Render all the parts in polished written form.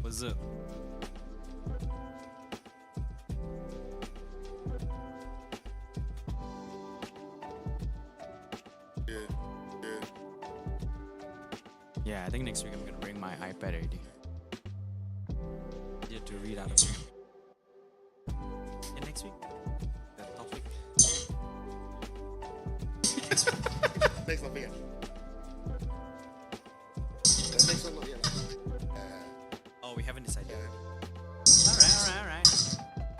What's up? Yeah, yeah. Yeah, I think next week I'm gonna bring my iPad already. Yeah, to read out of it. Yeah, next week. The topic. Next topic. The next one, yeah. Oh, we haven't decided. Yeah. Alright.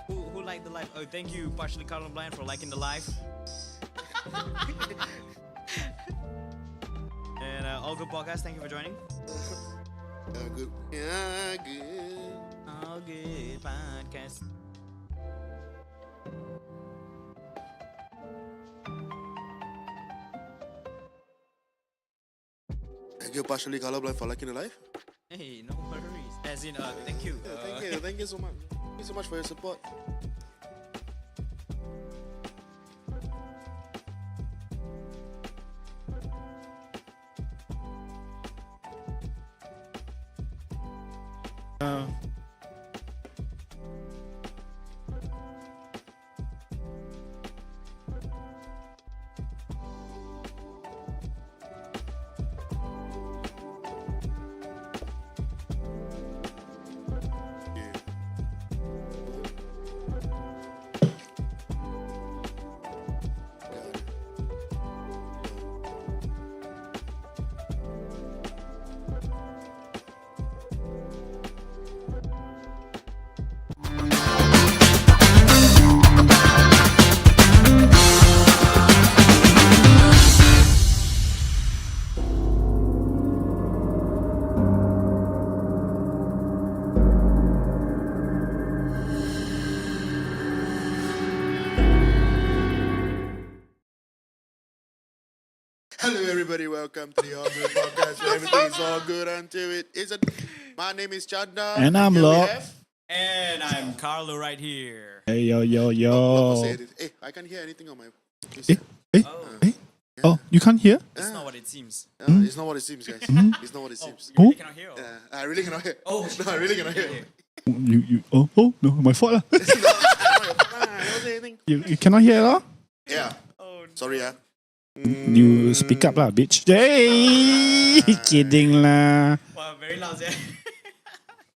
Who liked the live? Oh, thank you, partially colorblind, for liking the live. And All Good Podcast, thank you for joining. Good. Yeah, good. All Good Podcast. Thank you, partially colorblind, for liking the live. Hey, no worries. As in, thank you. Thank you so much. Thank you so much for your support. Yeah. Got it. Hello, everybody. Welcome to the All Good Podcast, where everything is all good until it isn't. My name is Chanda. And I'm here we Lok. have- And I'm Carlo right here. Hey, yo, yo, Lok will yo. say it. Hey, I can't hear anything on my. Eh, eh, eh. Oh, you can't hear? That's not what it seems. It's not what it seems, guys. It's not what it Oh, seems. you really cannot hear? Or? I really cannot hear. Oh, No, I really cannot hear. Oh, no, my fault lah. I don't say anything. you cannot hear at all? Yeah. Oh, Sorry, yeah. You speak up lah, bitch. Hey, kidding lah. wow, very loud, yeah.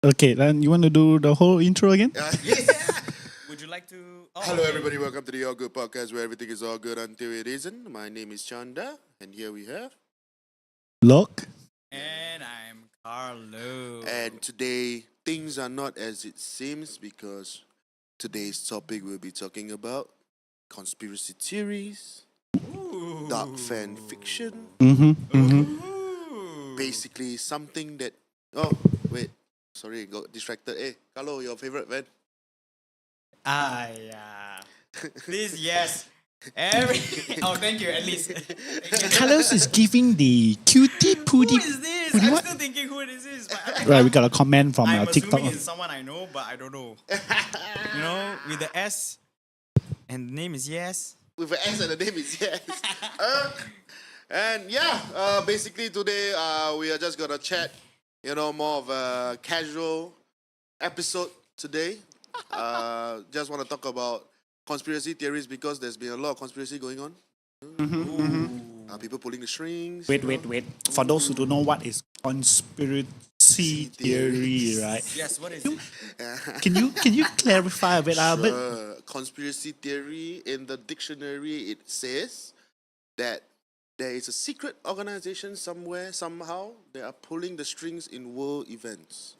Okay, then you want to do the whole intro again? Would you like to? Oh, Hello, okay. everybody. Welcome to the All Good Podcast, where everything is all good until it isn't. My name is Chanda, and here we have. Look. And I'm Carlo. And today, things are not as it seems because today's topic we'll be talking about conspiracy theories, Ooh. dark fan fiction, Ooh. basically something that. Oh, wait. Sorry, got distracted. Hey, Carlo, your favorite man? Yeah. Please, yes. Oh, thank you. At least. Carlos is giving the cutie Who pooty. is this? Pooty I'm what? still thinking who this is. But Right, we got a comment from I'm TikTok. assuming it's someone I know, but I don't know. You know, with the S, and the name is Yes. With an S and the name is Yes. And yeah, basically today we are just gonna chat, more of a casual episode today. Just want to talk about conspiracy theories because there's been a lot of conspiracy going on. People pulling the strings. Wait. For those who don't know what is conspiracy theory, right? Yes, what is it? Can you clarify a bit, Albert? Conspiracy theory in the dictionary, it says that there is a secret organization somewhere, somehow, they are pulling the strings in world events.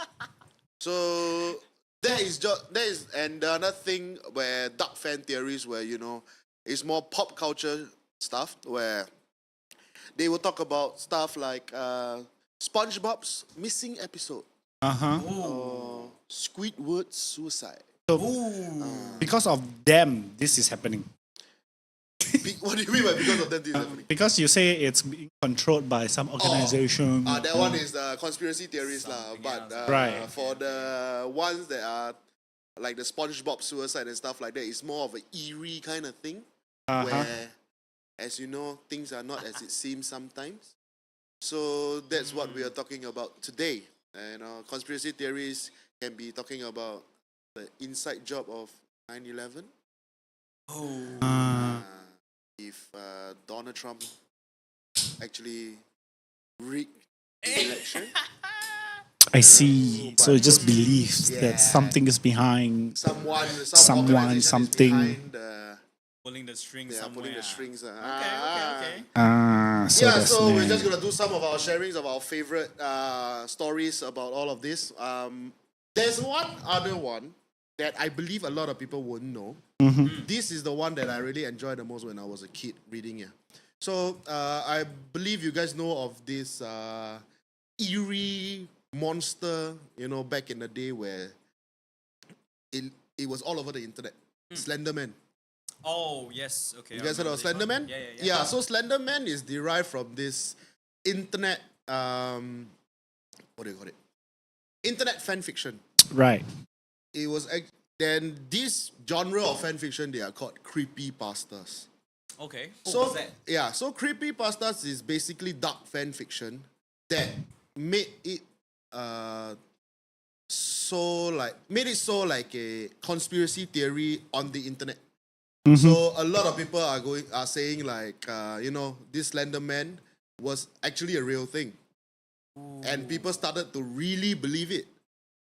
So that is and the other thing where dark fan theories, where it's more pop culture stuff, where they will talk about stuff like SpongeBob's missing episode or Squidward's suicide. Because of them, this is happening. What do you mean by because of that this is happening? Because you say it's being controlled by some organization. That one is the conspiracy theories lah. But Right. for the ones that are like the SpongeBob suicide and stuff like that, it's more of an eerie kind of thing. Where, as you know, things are not as it seems sometimes. So that's what we are talking about today. And conspiracy theories can be talking about the inside job of 9/11. Oh. If Donald Trump actually rigged the election. I see. So it just believes Yeah. that something is behind. Someone, Someone, something. Pulling the strings Yeah, somewhere. pulling the strings. Okay. So Yeah, that's so we're nice. just gonna do some of our sharings of our favorite stories about all of this. There's one other one that I believe a lot of people wouldn't know. This is the one that I really enjoyed the most when I was a kid reading it. So I believe you guys know of this eerie monster, back in the day where it was all over the internet. Slenderman. Oh, yes. Okay. You guys heard of Slenderman? Yeah. So Slenderman is derived from this internet, what do you call it? Internet fan fiction. Right. It was then this genre of fan fiction, they are called creepypastas. Okay. So What's that? yeah, so creepypastas is basically dark fan fiction that made it so like a conspiracy theory on the internet. So a lot of people are saying like this Slender Man was actually a real thing. And people started to really believe it.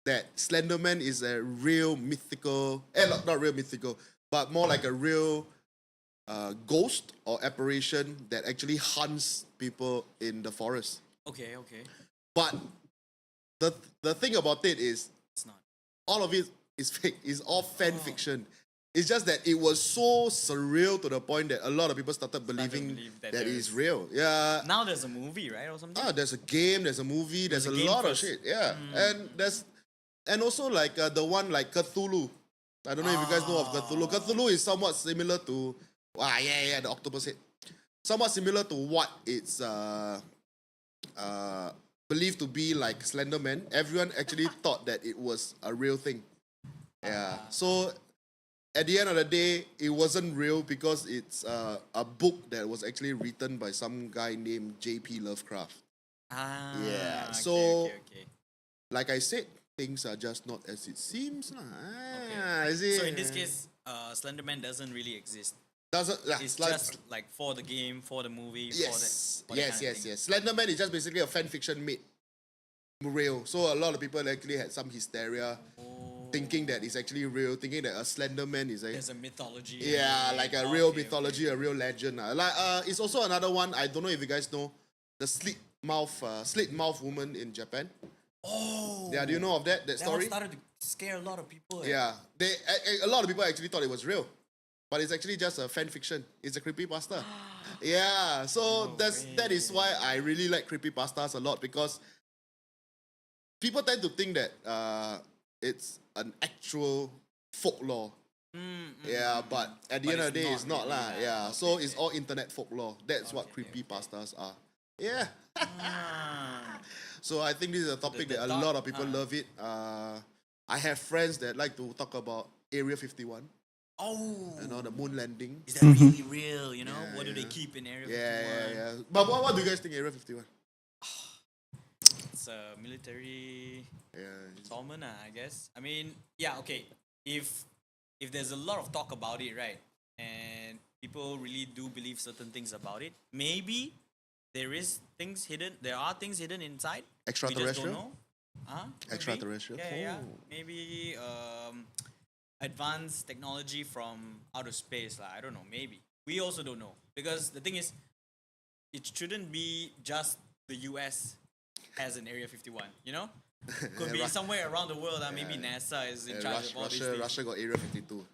That Slenderman is a real mythical, not real mythical, but more like a real ghost or apparition that actually hunts people in the forest. Okay. But the thing about it is, It's not. all of it is fake. It's all fan fiction. It's just that it was so surreal to the point that a lot of people started believing believe that that there it's is- real. Yeah. Now there's a movie, right, or something? There's a game, there's a movie, there's a a game lot of first. shit. Yeah. And also like the one like Cthulhu. I don't know if you guys know of Cthulhu. Cthulhu is somewhat similar to the octopus head. Somewhat similar to what it's believed to be like Slenderman. Everyone actually thought that it was a real thing. Yeah. So at the end of the day, it wasn't real because it's a book that was actually written by some guy named J.P. Lovecraft. Yeah, Okay, so- okay. Like I said, things are just not as it seems. So in this case, Slenderman doesn't really exist. It's just like for the game, for the movie, yes, for that yes, kind of yes, thing. yes. Slenderman is just basically a fan fiction made real. So a lot of people actually had some hysteria, thinking that it's actually real, thinking that a Slenderman is There's a mythology. yeah, like a Okay, real okay. mythology, a real legend. Like it's also another one. I don't know if you guys know the slit mouth woman in Japan. Oh. Yeah, do you know of that That story? one started to scare a lot of people. Yeah, a lot of people actually thought it was real, but it's actually just a fan fiction. It's a creepypasta. Yeah, so that is why I really like creepypastas a lot, because people tend to think that it's an actual folklore. Yeah, but at the But end of the it's day, not it's not really, lah. lah. Yeah, Okay, so it's all internet folklore. That's what creepypastas are. Yeah. So I think this is a topic the that a dark- lot of people love it. I have friends that like to talk about Area 51, Oh. the moon landing. Is that really real? You know, what do they yeah. keep in Area 51? Yeah. But what do you guys think Area 51? It's a military Yeah. installment, I guess. I mean, yeah, okay. If there's a lot of talk about it, right, and people really do believe certain things about it, maybe there are things hidden inside. We just don't Extraterrestrial? know. Maybe. Extraterrestrial? Yeah. Oh. Maybe advanced technology from outer space. I don't know. Maybe. We also don't know. Because the thing is, it shouldn't be just the US has an Area 51, you know? Could be somewhere around the world. Maybe NASA is in charge of all these things. Russia got Area 52.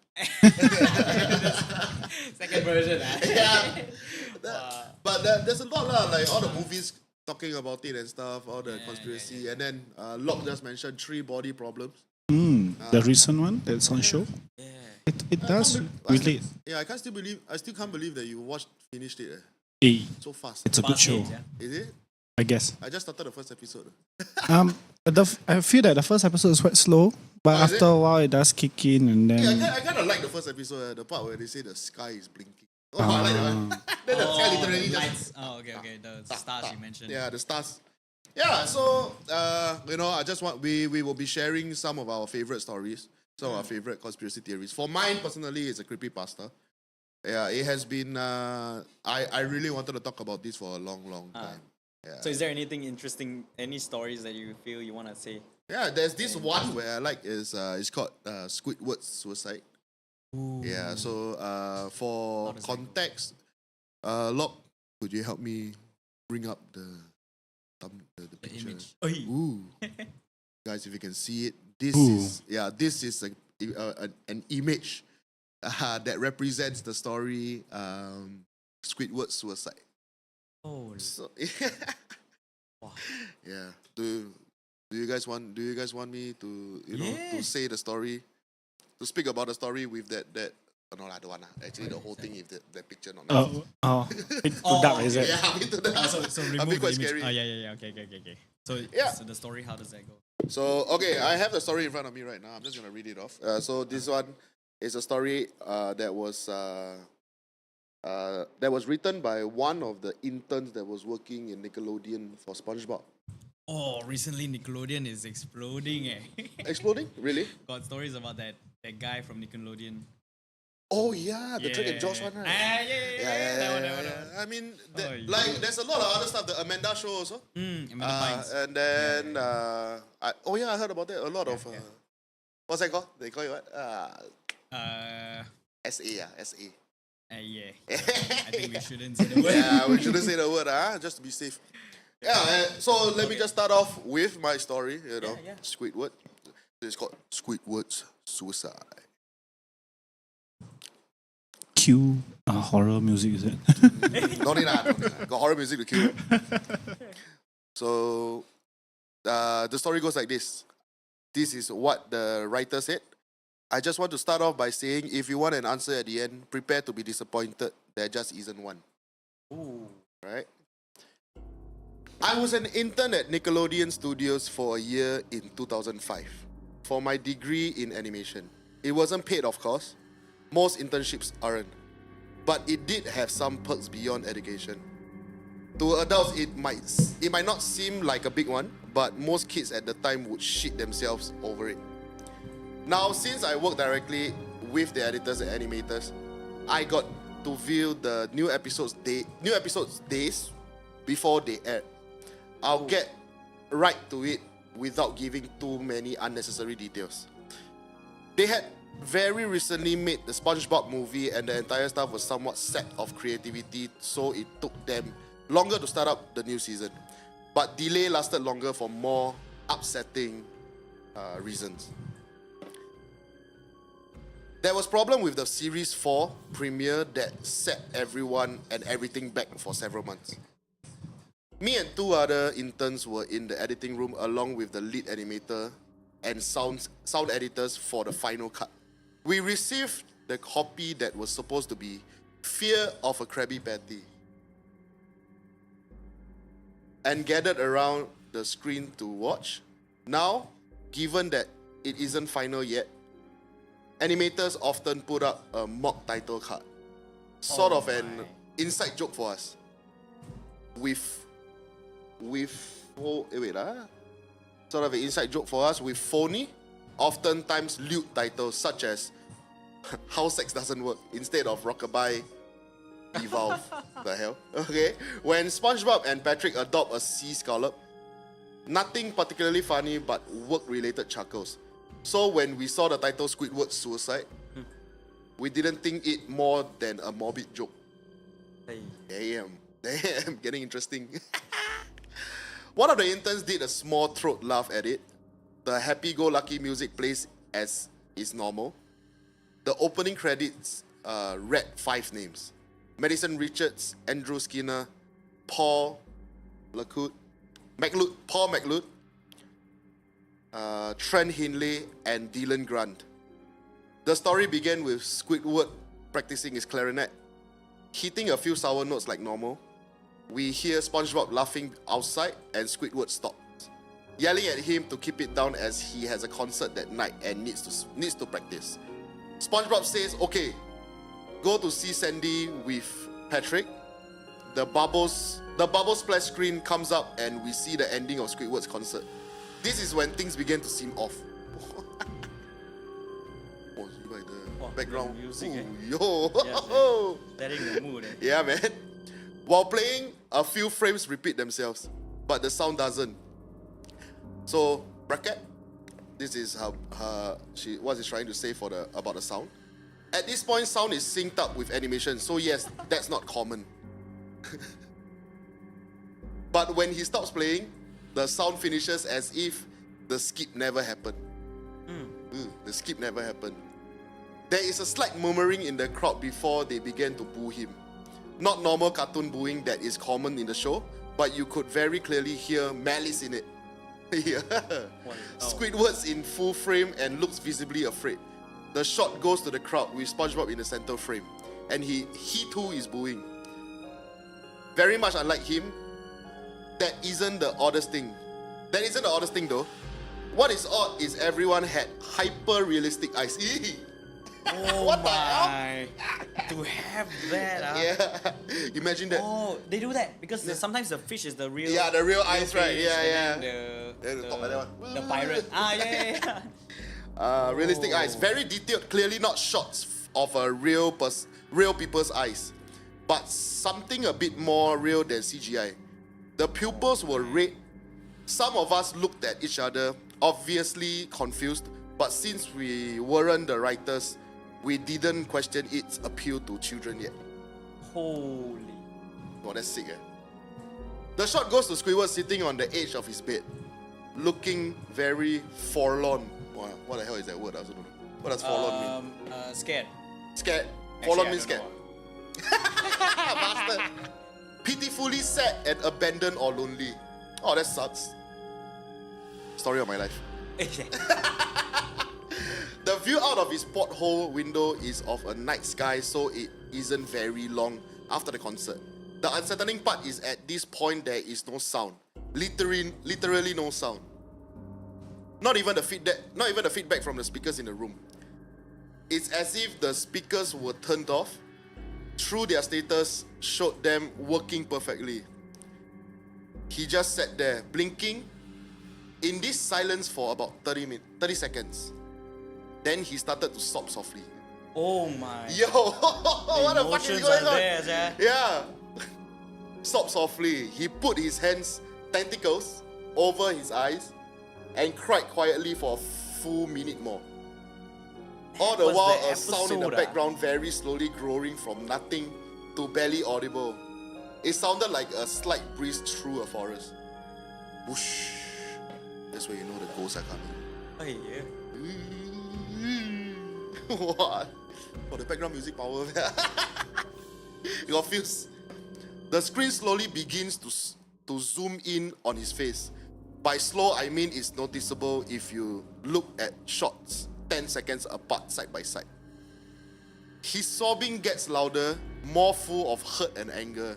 Second version. But there's a lot lah, like all the movies talking about it and stuff, all the conspiracy, and then Locke just mentioned 3 body problems. The recent one that's on show. Yeah. It does relate. Yeah, I still can't believe that you finished it so fast. It's a good show, Is it? I guess. I just started the first episode. I feel that the first episode is quite slow, but Oh, is after it? a while it does kick in, and then Yeah, I kind of like the first episode, the part where they say the sky is blinking. Oh, I like that one. Then the sky literally just lights. Oh, okay. The stars you mentioned. yeah, the stars. Yeah, so I just want we will be sharing some of our favorite stories, some of our favorite conspiracy theories. For mine personally, it's a creepypasta. Yeah, it has been. I really wanted to talk about this for a long time. Yeah. So is there anything interesting, any stories that you feel you want to say? Yeah, there's this one where I like is it's called Squidward's suicide. Yeah, so for How does that go? context, Locke, could you help me bring up the The picture? image. Oi. Ooh, guys, if you can see it, Ooh. this is an image that represents the story Squidward's suicide. Oh, So wow. yeah, do you guys want me to to Yeah. say the story, to speak about the story with that oh, no, I don't wanna. Actually, the whole thing is that picture not nice. It's too dark, is it? Yeah, a bit too dark. So A remove bit quite the image. scary. Oh, yeah. Okay. So, Yeah. so the story, how does that go? So okay, I have the story in front of me right now. I'm just gonna read it off. So this one is a story that was written by one of the interns that was working in Nickelodeon for SpongeBob. Oh, recently Nickelodeon is exploding. Exploding? Really? Got stories about that guy from Nickelodeon. Oh yeah, the Drake and Josh one, right? Yeah. That one. I mean, Oh, yeah. like, there's a lot of other stuff. The Amanda show also. Amanda Bynes. And then, I heard about that. A lot of, what's that called? They call it what? SA, SA. Yeah. I think we shouldn't say the word. Yeah, we shouldn't say the word, just to be safe. Yeah, so let me just start off with my story, Yeah. Squidward. It's called Squidward's suicide. Cue horror music, is it? No need lah. Got horror music to kill. So, the story goes like this. This is what the writer said. I just want to start off by saying, if you want an answer at the end, prepare to be disappointed. There just isn't one. Ooh. Right? I was an intern at Nickelodeon Studios for a year in 2005 for my degree in animation. It wasn't paid, of course. Most internships aren't. But it did have some perks beyond education. To adults, it might not seem like a big one, but most kids at the time would shit themselves over it. Now, since I work directly with the editors and animators, I got to view the new episodes days before they air. I'll get right to it without giving too many unnecessary details. They had very recently made the SpongeBob movie, and the entire staff was somewhat sapped of creativity, so it took them longer to start up the new season. But delay lasted longer for more upsetting reasons. There was problem with the series 4 premiere that set everyone and everything back for several months. Me and two other interns were in the editing room along with the lead animator and sound editors for the final cut. We received the copy that was supposed to be Fear of a Krabby Patty and gathered around the screen to watch. Now, given that it isn't final yet, animators often put up a mock title card, sort of an inside joke for us. Sort of an inside joke for us with phony, oftentimes lewd titles such as How Sex Doesn't Work instead of Rockabye Evolve. The hell? Okay. When SpongeBob and Patrick adopt a sea scallop, nothing particularly funny but work-related chuckles. So when we saw the title Squidward's Suicide, we didn't think it more than a morbid joke. Damn, getting interesting. One of the interns did a small throat laugh at it. The happy-go-lucky music plays as is normal. The opening credits read 5 names: Madison Richards, Andrew Skinner, Paul McLeod, Trent Hindley, and Dylan Grant. The story began with Squidward practicing his clarinet, hitting a few sour notes like normal. We hear SpongeBob laughing outside, and Squidward stops, yelling at him to keep it down as he has a concert that night and needs to practice. SpongeBob says, "Okay, go to see Sandy with Patrick. The bubbles The bubble splash screen comes up and we see the ending of Squidward's concert. This is when things began to seem off. Oh, you like the Oh, background the music, Ooh, yo. Setting the mood. Yeah, man. While playing, a few frames repeat themselves, but the sound doesn't. So, bracket. This is what she's trying to say about the sound. At this point, sound is synced up with animation, so yes, that's not common. But when he stops playing, the sound finishes as if the skip never happened. The skip never happened. There is a slight murmuring in the crowd before they began to boo him. Not normal cartoon booing that is common in the show, but you could very clearly hear malice in it. Yeah. Squidward's in full frame and looks visibly afraid. The shot goes to the crowd with SpongeBob in the center frame, and he too is booing. Very much unlike him, that isn't the oddest thing. That isn't the oddest thing though. What is odd is everyone had hyper-realistic eyes. Oh What the my! To have that, Yeah. Imagine that. Oh, they do that because sometimes the fish is the real. Yeah, the real eyes, right? fish, Yeah, and yeah. then Then the top like that one. The pirate. Yeah. Realistic Oh. eyes, very detailed, clearly not shots of a real people's eyes, but something a bit more real than CGI. The pupils were red. Some of us looked at each other, obviously confused, but since we weren't the writers, we didn't question its appeal to children yet. Holy. Oh, that's sick, eh? The shot goes to Squidward sitting on the edge of his bed, looking very forlorn. Wow, what the hell is that word? I also don't know. What does forlorn mean? Scared. Scared. Actually, Forlorn I means don't scared. know. Bastard. Pitifully sad and abandoned or lonely. Oh, that sucks. Story of my life. The view out of his porthole window is of a night sky, so it isn't very long after the concert. The unsettling part is at this point there is no sound. Literally no sound. Not even the feedback from the speakers in the room. It's as if the speakers were turned off. Through their status showed them working perfectly. He just sat there, blinking in this silence for about 30 seconds. Then he started to sob softly. Oh my. Yo, what the fuck is Emotions going are on? there, sia. Yeah. Sob softly. He put his tentacles over his eyes and cried quietly for a full minute more. All the was while, the a sound in the episode, background very slowly growing from nothing to barely audible. It sounded like a slight breeze through a forest. Whoosh. That's where you know the ghosts are coming. Oh, yeah. What? Oh, the background music power. You got feels. The screen slowly begins to zoom in on his face. By slow, I mean it's noticeable if you look at shots 10 seconds apart side by side. His sobbing gets louder, more full of hurt and anger.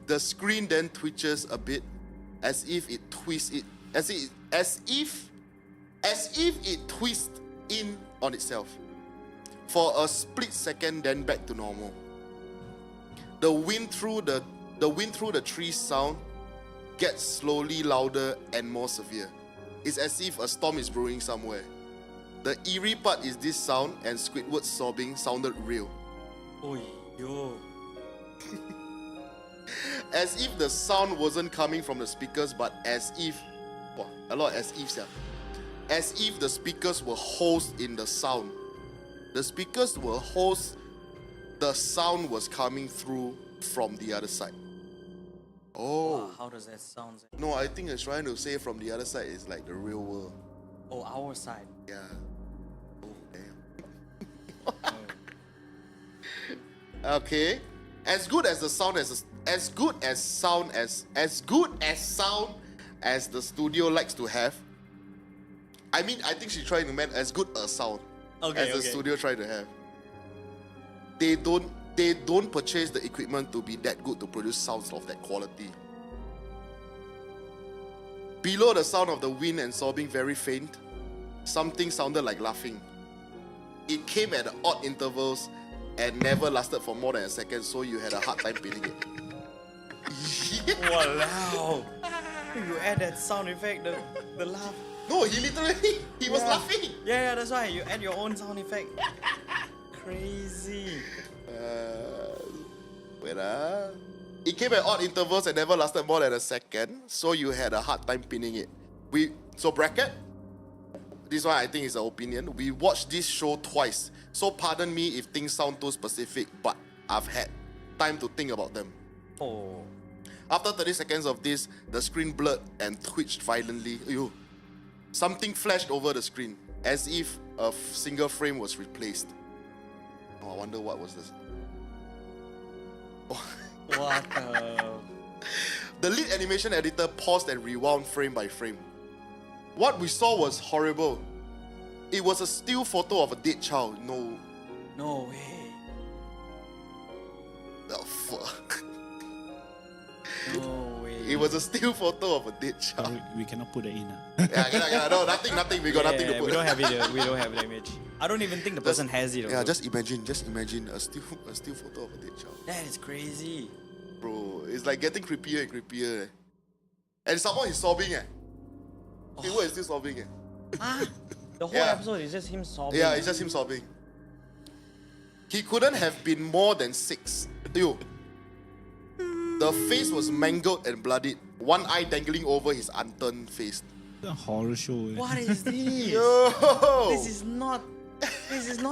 The screen then twitches a bit, as if it twists in on itself. For a split second, then back to normal. The wind through the trees sound gets slowly louder and more severe. It's as if a storm is brewing somewhere. The eerie part is this sound, and Squidward's sobbing sounded real. Oh, yo. As if the sound wasn't coming from the speakers, but as if, a lot of as ifs, yeah. As if the speakers were holes in the sound. The speakers were holes, the sound was coming through from the other side. Oh. Wow, how does that sound? No, I think it's trying to say from the other side is like the real world. Oh, our side. Yeah. Oh, damn. Okay. As good as sound as the studio likes to have. I mean, I think she's trying to make as good a sound as the studio tried to have. They don't purchase the equipment to be that good to produce sounds of that quality. Below the sound of the wind and sobbing very faint, something sounded like laughing. It came at odd intervals and never lasted for more than a second, so you had a hard time pinning it. Walao. You add that sound effect, the laugh. No, he literally, he was laughing. Yeah, that's why you add your own sound effect. Crazy. Wait. It came at odd intervals and never lasted more than a second, so you had a hard time pinning it. So bracket, this one I think is an opinion. We watched this show twice, so pardon me if things sound too specific, but I've had time to think about them. Oh. After 30 seconds of this, the screen blurred and twitched violently. Ew. Something flashed over the screen, as if a single frame was replaced. Oh, I wonder what was this. Oh. What the... The lead animation editor paused and rewound frame by frame. What we saw was horrible. It was a still photo of a dead child. No. No way. Oh, fuck. No way. It was a still photo of a dead child. We cannot put it in. Yeah. No, nothing. We got nothing to put. We don't have it. We don't have the image. I don't even think the person has it. Yeah, also. just imagine a still photo of a dead child. That is crazy. Bro, it's like getting creepier and creepier. And someone is sobbing. People is still sobbing. Ah, the whole Yeah. episode is just him sobbing. Yeah, it's just him sobbing. He couldn't have been more than 6. Ew. The face was mangled and bloodied, one eye dangling over his unturned face. A horror show. What is this? Yo! This is not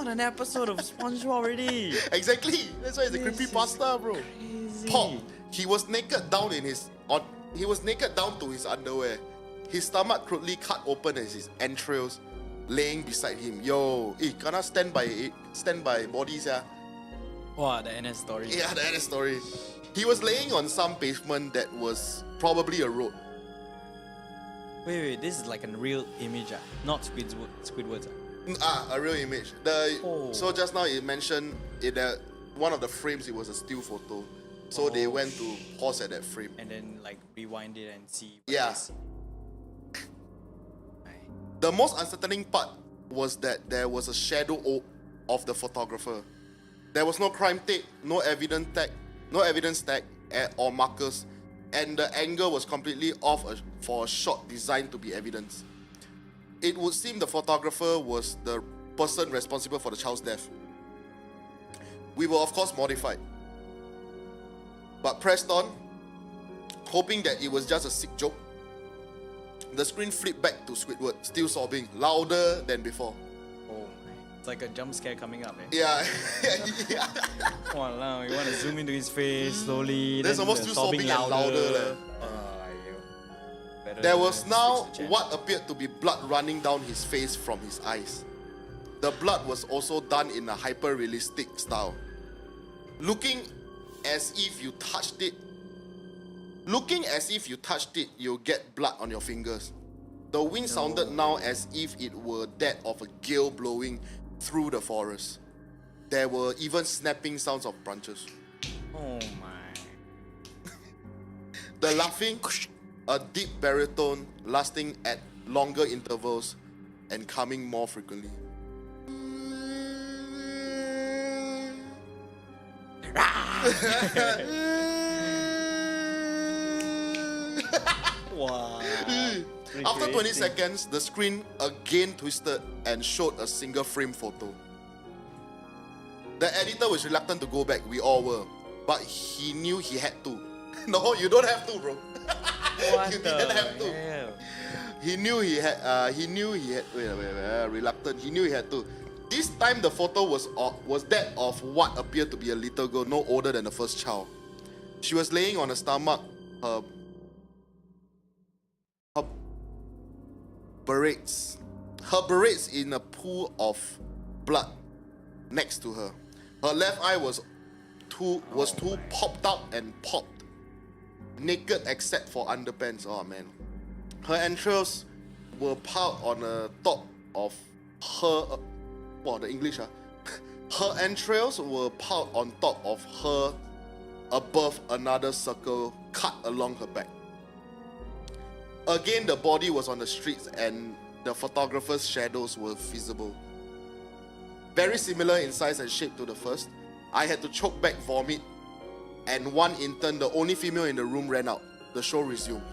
an episode of SpongeBob already. Exactly. That's why it's a This creepy is pasta, bro. Crazy. Pop. He was naked down he was naked down to his underwear. His stomach crudely cut open as his entrails laying beside him. Yo, gonna stand by bodies, yeah. Wow, the NS story. Yeah, that is story. He was laying on some pavement that was probably a road. Wait, this is like a real image, not Squidward's. A real image. So just now it mentioned one of the frames it was a still photo. So they went to pause at that frame. And then like rewind it and see. What Yeah. it is. The most unsettling part was that there was a shadow of the photographer. There was no crime tape, no evidence tag or markers, and the angle was completely off for a shot designed to be evidence. It would seem the photographer was the person responsible for the child's death. We were of course mortified, but pressed on, hoping that it was just a sick joke. The screen flipped back to Squidward, still sobbing, louder than before. Oh my. It's like a jump scare coming up, eh? Yeah, yeah. Walao, you want to zoom into his face slowly. There's then almost the still sobbing and louder leh. Better There was switch now the channel. what appeared to be blood running down his face from his eyes. The blood was also done in a hyper-realistic style. Looking as if you touched it, you'll get blood on your fingers. The wind sounded now as if it were that of a gale blowing through the forest. There were even snapping sounds of branches. Oh my. The laughing, a deep baritone lasting at longer intervals and coming more frequently. Wow. After 20 seconds, the screen again twisted and showed a single frame photo. The editor was reluctant to go back, we all were, but he knew he had to. No, you don't have to, bro. What You the didn't have to. hell? He knew he had, reluctant. He knew he had to. This time the photo was that of what appeared to be a little girl, no older than the first child. She was laying on her stomach, her berets in a pool of blood next to her. Her left eye was too popped out and popped, naked except for underpants. Oh man. Her entrails were piled on the top of her. The English, Her entrails were piled on top of her above another circle cut along her back. Again, the body was on the streets and the photographer's shadows were visible. Very similar in size and shape to the first. I had to choke back vomit and one intern, the only female in the room, ran out. The show resumed.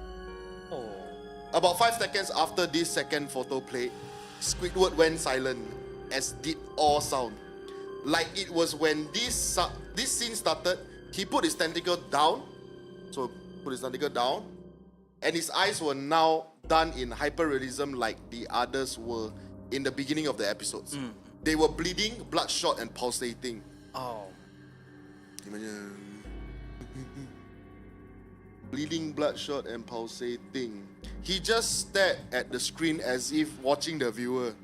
Oh. About 5 seconds after this second photo played, Squidward went silent, as did all sound. Like it was when this scene started, he put his tentacle down, and his eyes were now done in hyperrealism like the others were in the beginning of the episodes. They were bleeding, bloodshot, and pulsating. Oh. Imagine. Bleeding, bloodshot, and pulsating. He just stared at the screen as if watching the viewer.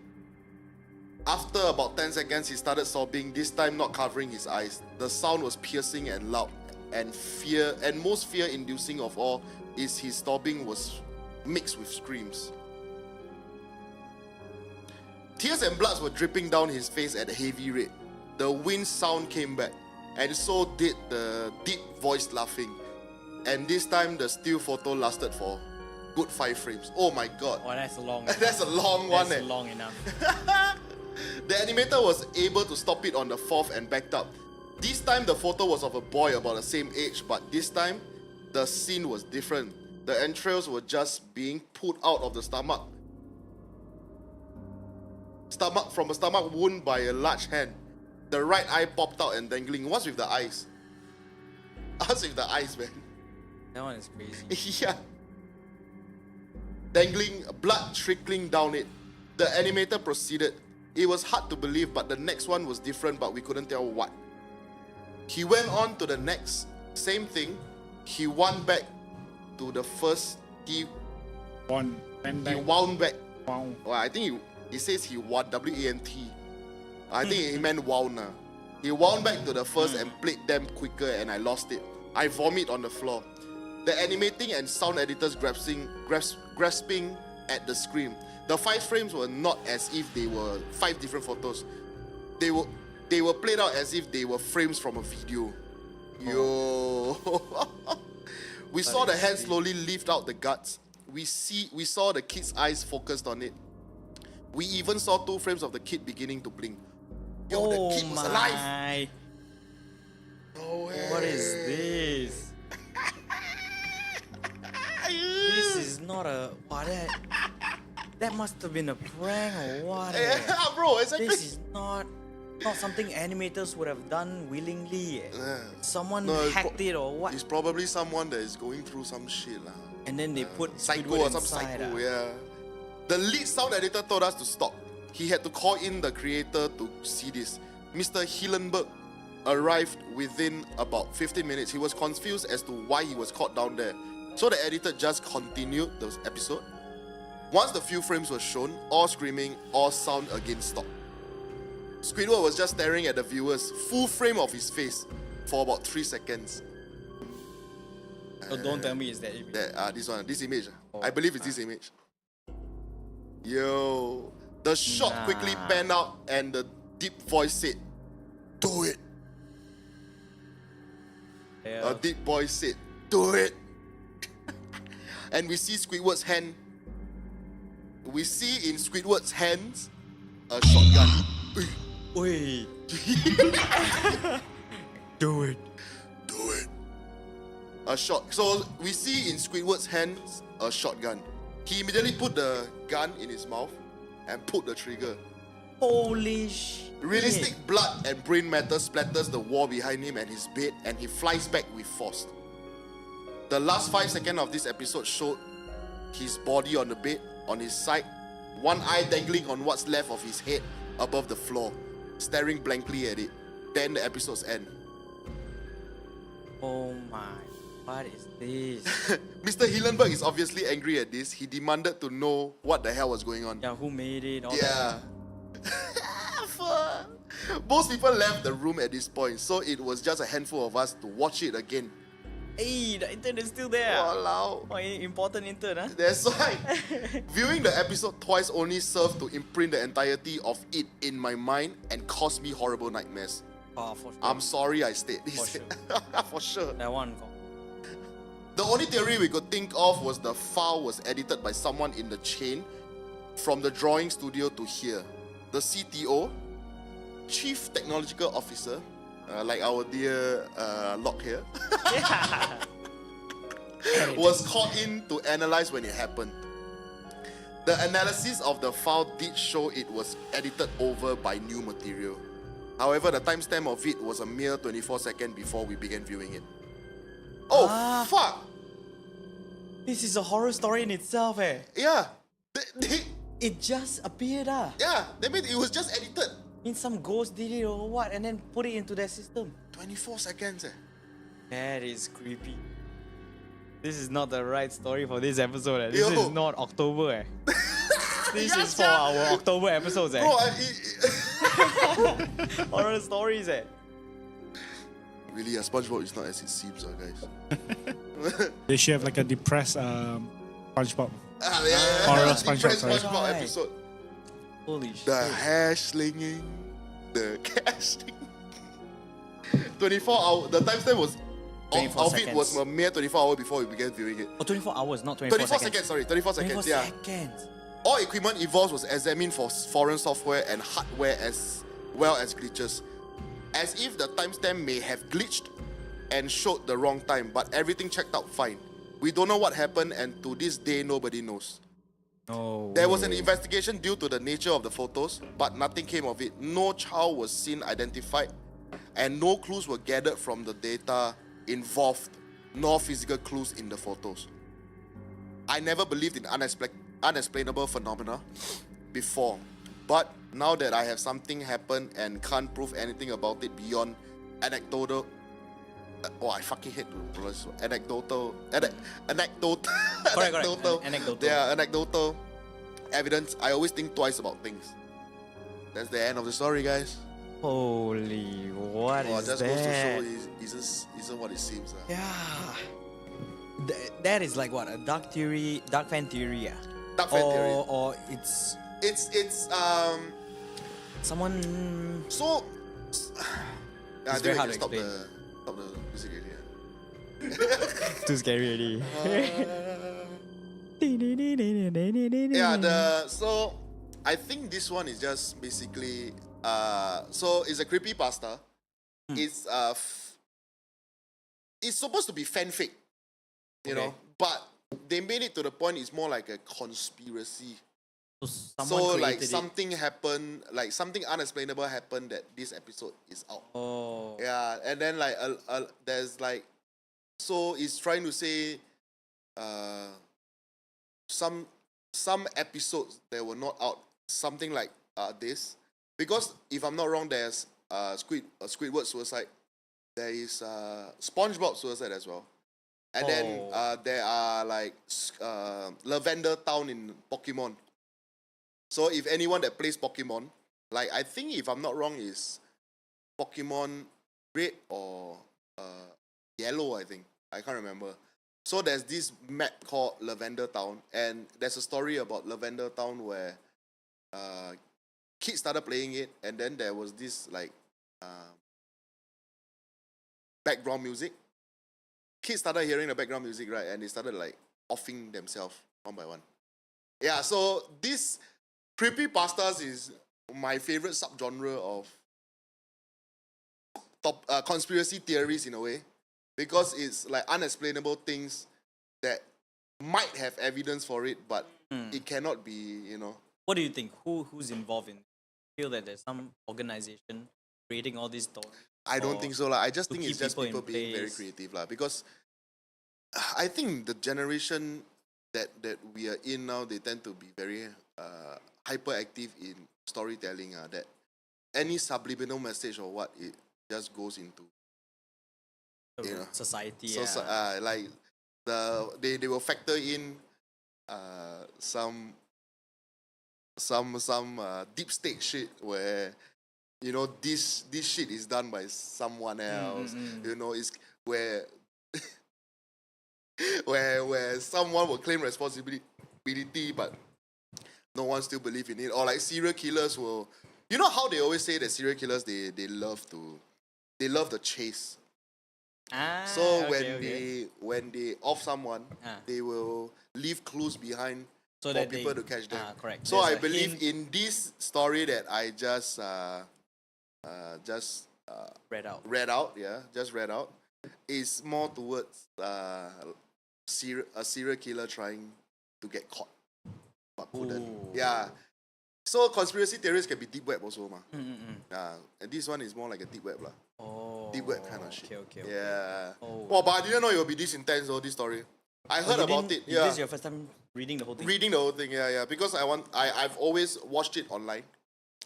After about 10 seconds, he started sobbing, this time not covering his eyes. The sound was piercing and loud, and most fear-inducing of all is his sobbing was mixed with screams. Tears and blood were dripping down his face at a heavy rate. The wind sound came back, and so did the deep voiced laughing. And this time, the still photo lasted for good 5 frames. Oh my god. Oh, that's a long. That's a long one. That's long enough. The animator was able to stop it on the 4th and backed up. This time the photo was of a boy about the same age, but this time the scene was different. The entrails were just being pulled out of the stomach from a stomach wound by a large hand. The right eye popped out and dangling. What's with the eyes? What's with the eyes, man? That one is crazy. Yeah. Dangling, blood trickling down it. The animator proceeded. It was hard to believe, but the next one was different, but we couldn't tell what. He went on to the next, same thing. He wound back to the first. He wound back. Wow. Well, I think he says he wound, W-A-N-T. I think he meant wound. He wound back to the first and played them quicker, and I lost it. I vomit on the floor. The animating and sound editors grasping at the screen. The 5 frames were not as if they were 5 different photos. They were played out as if they were frames from a video. Yo. We saw the hand slowly lift out the guts. We saw the kid's eyes focused on it. We even saw 2 frames of the kid beginning to blink. Yo, the kid was alive. No way. What is this? This is not a what? That must have been a prank or what? Yeah, bro, exactly. This is not something animators would have done willingly. Someone hacked it or what? It's probably someone that is going through some shit lah. And then they put psycho Squidward or some inside, psycho, yeah. The lead sound editor told us to stop. He had to call in the creator to see this. Mr. Hillenberg arrived within about 15 minutes. He was confused as to why he was caught down there. So the editor just continued the episode. Once the few frames were shown, all screaming, all sound again stopped. Squidward was just staring at the viewers, full frame of his face, for about 3 seconds. So don't tell me it's that image. This image. I believe it's this image. Yo. The shot quickly panned out and the deep voice said, "Do it." Yeah. A deep voice said, "Do it." And we see Squidward's hand. We see in Squidward's hands a shotgun. Wait. Do it. Do it. A shot. So we see in Squidward's hands a shotgun. He immediately put the gun in his mouth and pulled the trigger. Holy shit. Realistic blood and brain matter splatters the wall behind him and his bed, and he flies back with force. The last 5 seconds of this episode showed his body on the bed, on his side, one eye dangling on what's left of his head above the floor, staring blankly at it. Then the episode's end. Oh my, what is this? Mr. Hillenberg is obviously angry at this. He demanded to know what the hell was going on. Yeah, who made it? All Yeah. Most people left the room at this point, so it was just a handful of us to watch it again. Hey, the intern is still there. Walao. Oh, important intern, huh? That's why. Viewing the episode twice only served to imprint the entirety of it in my mind and caused me horrible nightmares. Oh, for sure. I'm sorry I stayed. For sure. For sure. That one. The only theory we could think of was the file was edited by someone in the chain from the drawing studio to here. The CTO, Chief Technological Officer, like our dear Locke here, Yeah. was called in to analyze when it happened. The analysis of the file did show it was edited over by new material. However, the timestamp of it was a mere 24 seconds before we began viewing it. Oh, fuck! This is a horror story in itself, eh? Yeah. It just appeared, Yeah, they mean it was just edited. In some ghost did it or what, and then put it into their system. 24 seconds. That is creepy. This is not the right story for this episode. This Yo. is not October. This Yeah, is for sia. our October episodes. Bro, Horror stories. really, SpongeBob is not as it seems, guys. They should have like a depressed SpongeBob. Horror Horror SpongeBob, sorry. SpongeBob Right. episode. Holy shit. The hair slinging, the casting. 24 hours. The timestamp was 24 of it seconds. was a mere 24 hours before we began viewing it. Oh, 24 hours, not 24 24 seconds. seconds, sorry, 24 seconds. Yeah. seconds. All equipment involved was examined for foreign software and hardware as well as glitches, as if the timestamp may have glitched and showed the wrong time, but everything checked out fine. We don't know what happened, and to this day, nobody knows. Oh. There was an investigation due to the nature of the photos, but nothing came of it. No child was seen identified, and no clues were gathered from the data involved, nor physical clues in the photos. I never believed in unexplainable phenomena before, but now that I have something happen and can't prove anything about it beyond anecdotal. I fucking hate to pronounce this word. Anecdotal. Anecdotal. Correct. Anecdotal. Anecdotal. Yeah, anecdotal evidence. I always think twice about things. That's the end of the story, guys. Holy, what Oh, it is just that? goes to show isn't what it seems. Yeah. That is like what, a dark fan theory, yeah? Dark fan theory. Or it's It's someone. so. I very think we hard can to stop explain. the music already. Too scary already. So I think this one is just basically so it's a creepypasta. It's it's supposed to be fanfic, you know, but they made it to the point it's more like a conspiracy. Someone So like created it. something happened, like something unexplainable happened that this episode is out. Oh. Yeah, and then like there's like, so it's trying to say some episodes that were not out, something like this, because if I'm not wrong, there's Squidward suicide, there is SpongeBob suicide as well, and then there are like Lavender Town in Pokemon. So if anyone that plays Pokemon, like I think if I'm not wrong is Pokemon Red or Yellow, I think. I can't remember. So there's this map called Lavender Town, and there's a story about Lavender Town where kids started playing it, and then there was this like background music. Kids started hearing the background music, right, and they started like offing themselves one by one. Yeah, so this creepypastas is my favorite subgenre of conspiracy theories in a way, because it's like unexplainable things that might have evidence for it, but it cannot be, you know. What do you think? Who's involved in? Feel that there's some organization creating all these stories? I don't Or think so. I just to think it's keep just people in people being very place. creative, because I think the generation that we are in now, they tend to be very hyperactive in storytelling. That any subliminal message or what, it just goes into, you know, Society. so Yeah. like they will factor in some deep state shit where, you know, this shit is done by someone else. You know, it's where where someone will claim responsibility, but no one still believe in it. Or like serial killers will, you know how they always say that serial killers they love the chase. So when they off someone, they will leave clues behind So for that people they- to catch them. correct. So There's I a believe hint. in this story that I just Read out. just read out, is more towards a serial killer trying to get caught but couldn't. Ooh. Yeah. So conspiracy theories can be deep web also, ma. Yeah. And this one is more like a deep web, lah. Oh. Deep web kind of shit. Okay. Yeah. Oh. Well, but I didn't know it would be this intense, though, this story. I heard You about didn't- it. Yeah. This is your first time reading the whole thing. Reading the whole thing, yeah. Because I've always watched it online.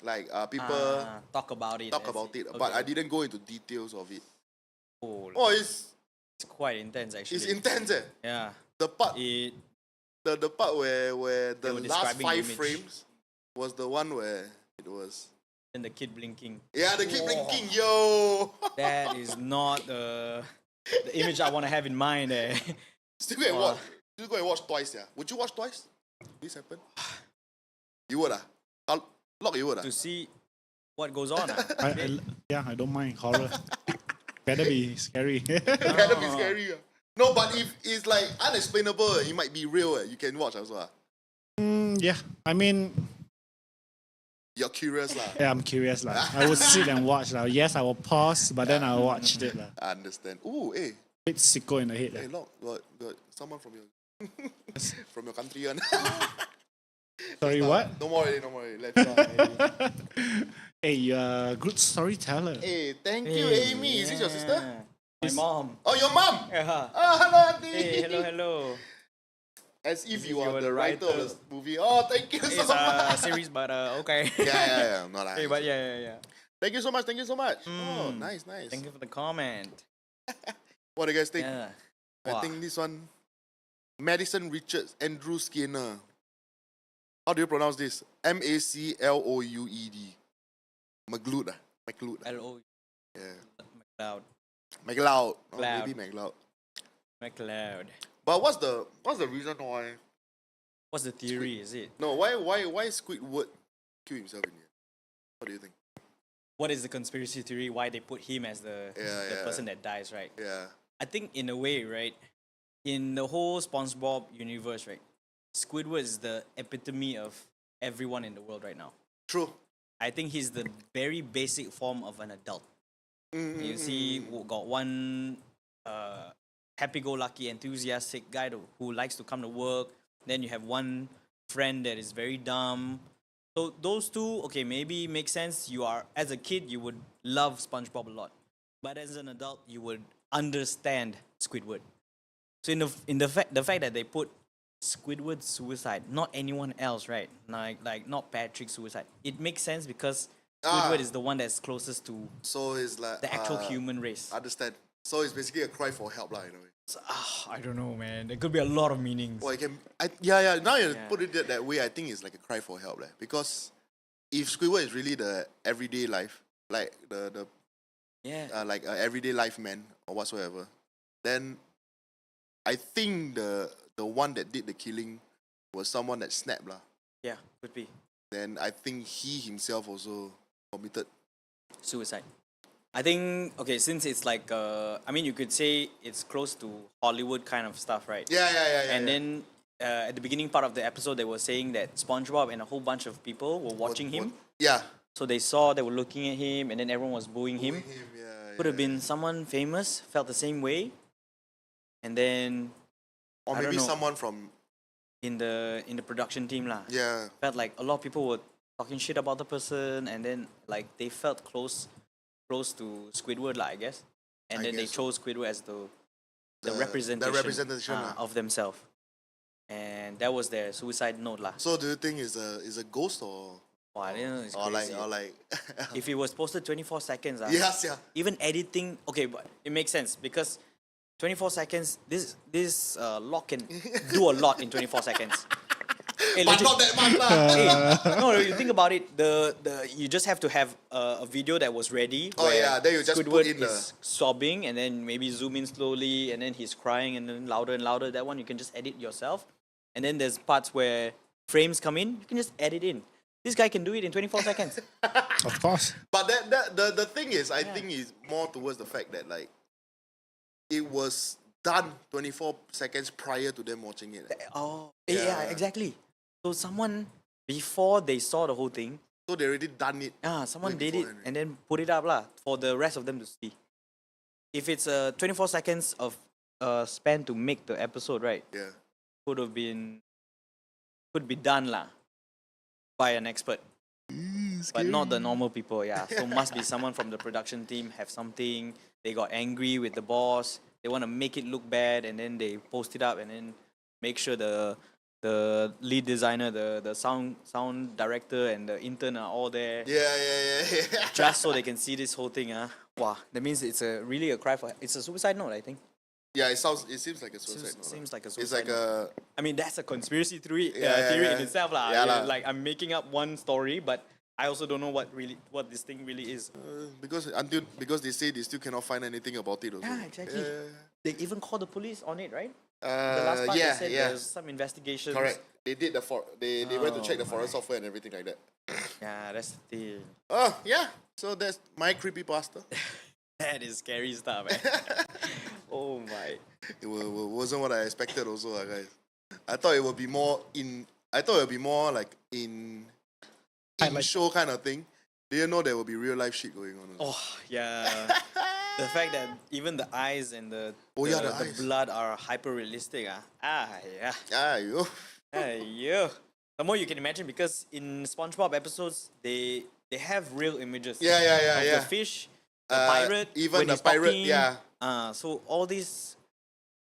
Like people Talk about it. talk as about it, okay. but I didn't go into details of it. Oh, Oh, it's quite intense actually. intense. Yeah. The part It. the part where the were last describing the 5 image. frames was the one where it was And the kid blinking. the kid blinking, yo. That is not the image I want to have in mind. Still go and Wow. watch. Still go and watch twice, yeah. Would you watch twice? This happened? You would Lock, you would To see what goes on. I don't mind horror. Better be scary. Better be scary. No, but if it's like unexplainable, it might be real. You can watch also. Yeah, I mean, You're curious, lah. yeah, I'm curious. I will sit and watch. Yes, I will pause, but then I'll watch it. I understand. Ooh, hey, Bit sicko in the head. hey, Lock, got someone from your from your country, one. Sorry, what? No more already. Let's go. Hey, you're a good storyteller. Hey, thank you, Amy. Is this your sister? My mom. Oh, your mom. Yeah. Oh, hello, auntie. Hey, hello. As if if you you are were the the writer of writer. the movie. Oh, thank you so It's much. a series, but okay. Yeah. No, Hey, but yeah. Thank you so much. Oh, nice. Thank you for the comment. What do you guys think? Yeah. I Wow. think this one, Madison Richards, Andrew Skinner. How do you pronounce this? Macloued. McLeod. McLeod. L-O. Yeah. McLeod. McLeod. Oh, Cloud. maybe McLeod. McLeod. But what's the reason why? What's the theory, is it? No, why Squidward kill himself in here? What do you think? What is the conspiracy theory? Why they put him as the Yeah. person that dies, right? Yeah. I think in a way, right, in the whole SpongeBob universe, right, Squidward is the epitome of everyone in the world right now. True. I think he's the very basic form of an adult. Mm-hmm. You see, got one happy-go-lucky, enthusiastic guy who likes to come to work. Then you have one friend that is very dumb. So those two, okay, maybe make sense. As a kid, you would love SpongeBob a lot, but as an adult, you would understand Squidward. So in the fact that they put Squidward's suicide, not anyone else, right? Like not Patrick's suicide. It makes sense because Squidward is the one that's closest to So it's like the actual human race. Understand. So it's basically a cry for help, in a way. So, I don't know, man. There could be a lot of meanings. Well, it can. Yeah. Now you Yeah. put it that way, I think it's like a cry for help, because if Squidward is really the everyday life, like the Yeah. like everyday life man or whatsoever, then I think the one that did the killing was someone that snapped, lah. Yeah, could be. Then I think he himself also committed. Suicide. I think, okay, since it's like, I mean, you could say it's close to Hollywood kind of stuff, right? Yeah. And then at the beginning part of the episode, they were saying that SpongeBob and a whole bunch of people were watching him. Yeah. So they were looking at him, and then everyone was booing him. Yeah. Could have been someone famous, felt the same way. And then Or I don't maybe know. someone from in the production team lah, yeah. felt like a lot of people were talking shit about the person, and then like they felt close to Squidward lah, I guess. And I then they guess so. chose Squidward as the The representation lah. of themselves. And that was their suicide note lah. So do you think is a ghost or Wow, I didn't know, it's or crazy. like If it was posted 24 seconds, yes, yeah. even editing, okay, but it makes sense because 24 seconds, this lock can do a lot in 24 seconds. Hey, But legit. not that much lah. Hey, no, you think about it. The you just have to have a video that was ready. Oh, where yeah, then you just put Squidward in the- is sobbing, and then maybe zoom in slowly, and then he's crying, and then louder and louder. That one you can just edit yourself. And then there's parts where frames come in. You can just edit in. This guy can do it in 24 seconds. Of course. But the thing is, I think is more towards the fact that like it was done 24 seconds prior to them watching it. Oh, Yeah. yeah, exactly. So someone before they saw the whole thing, So they already done it. Someone way did it beforehand, right? and then put it up lah for the rest of them to see. If it's 24 seconds of span to make the episode, right? Yeah. Could be done lah by an expert, but not the normal people. Yeah, so must be someone from the production team have something. They got angry with the boss. They want to make it look bad, and then they post it up, and then make sure the lead designer, the sound director, and the intern are all there, Yeah. just so they can see this whole thing. Wow, that means it's really a cry for. It's a suicide note, I think. Yeah, it seems like a suicide note. Seems like a It's suicide like note. a I mean, that's a conspiracy theory, Yeah, theory in yeah. itself, lah. Yeah, lah. Like I'm making up one story, but I also don't know what this thing really is. because they say they still cannot find anything about it also. Yeah, exactly. Yeah. They even called the police on it, right? The last part yeah, they said yeah. there's some investigations. Correct. They did they went to check the Oh, forest software and everything like that. Yeah, that's the thing. Oh yeah. So that's my creepypasta. That is scary stuff, man. Oh my. It wasn't what I expected also, guys. I thought it would be more like in Highlight. show kind of thing. Didn't know there would be real life shit going on. Oh yeah. The fact that even the eyes and the the eyes. blood are hyper realistic. Yeah. Ah, yo. Yeah. The more you can imagine, because in SpongeBob episodes they have real images. Yeah. Of the fish, the pirate, even when the he's pirate, talking. yeah. So all this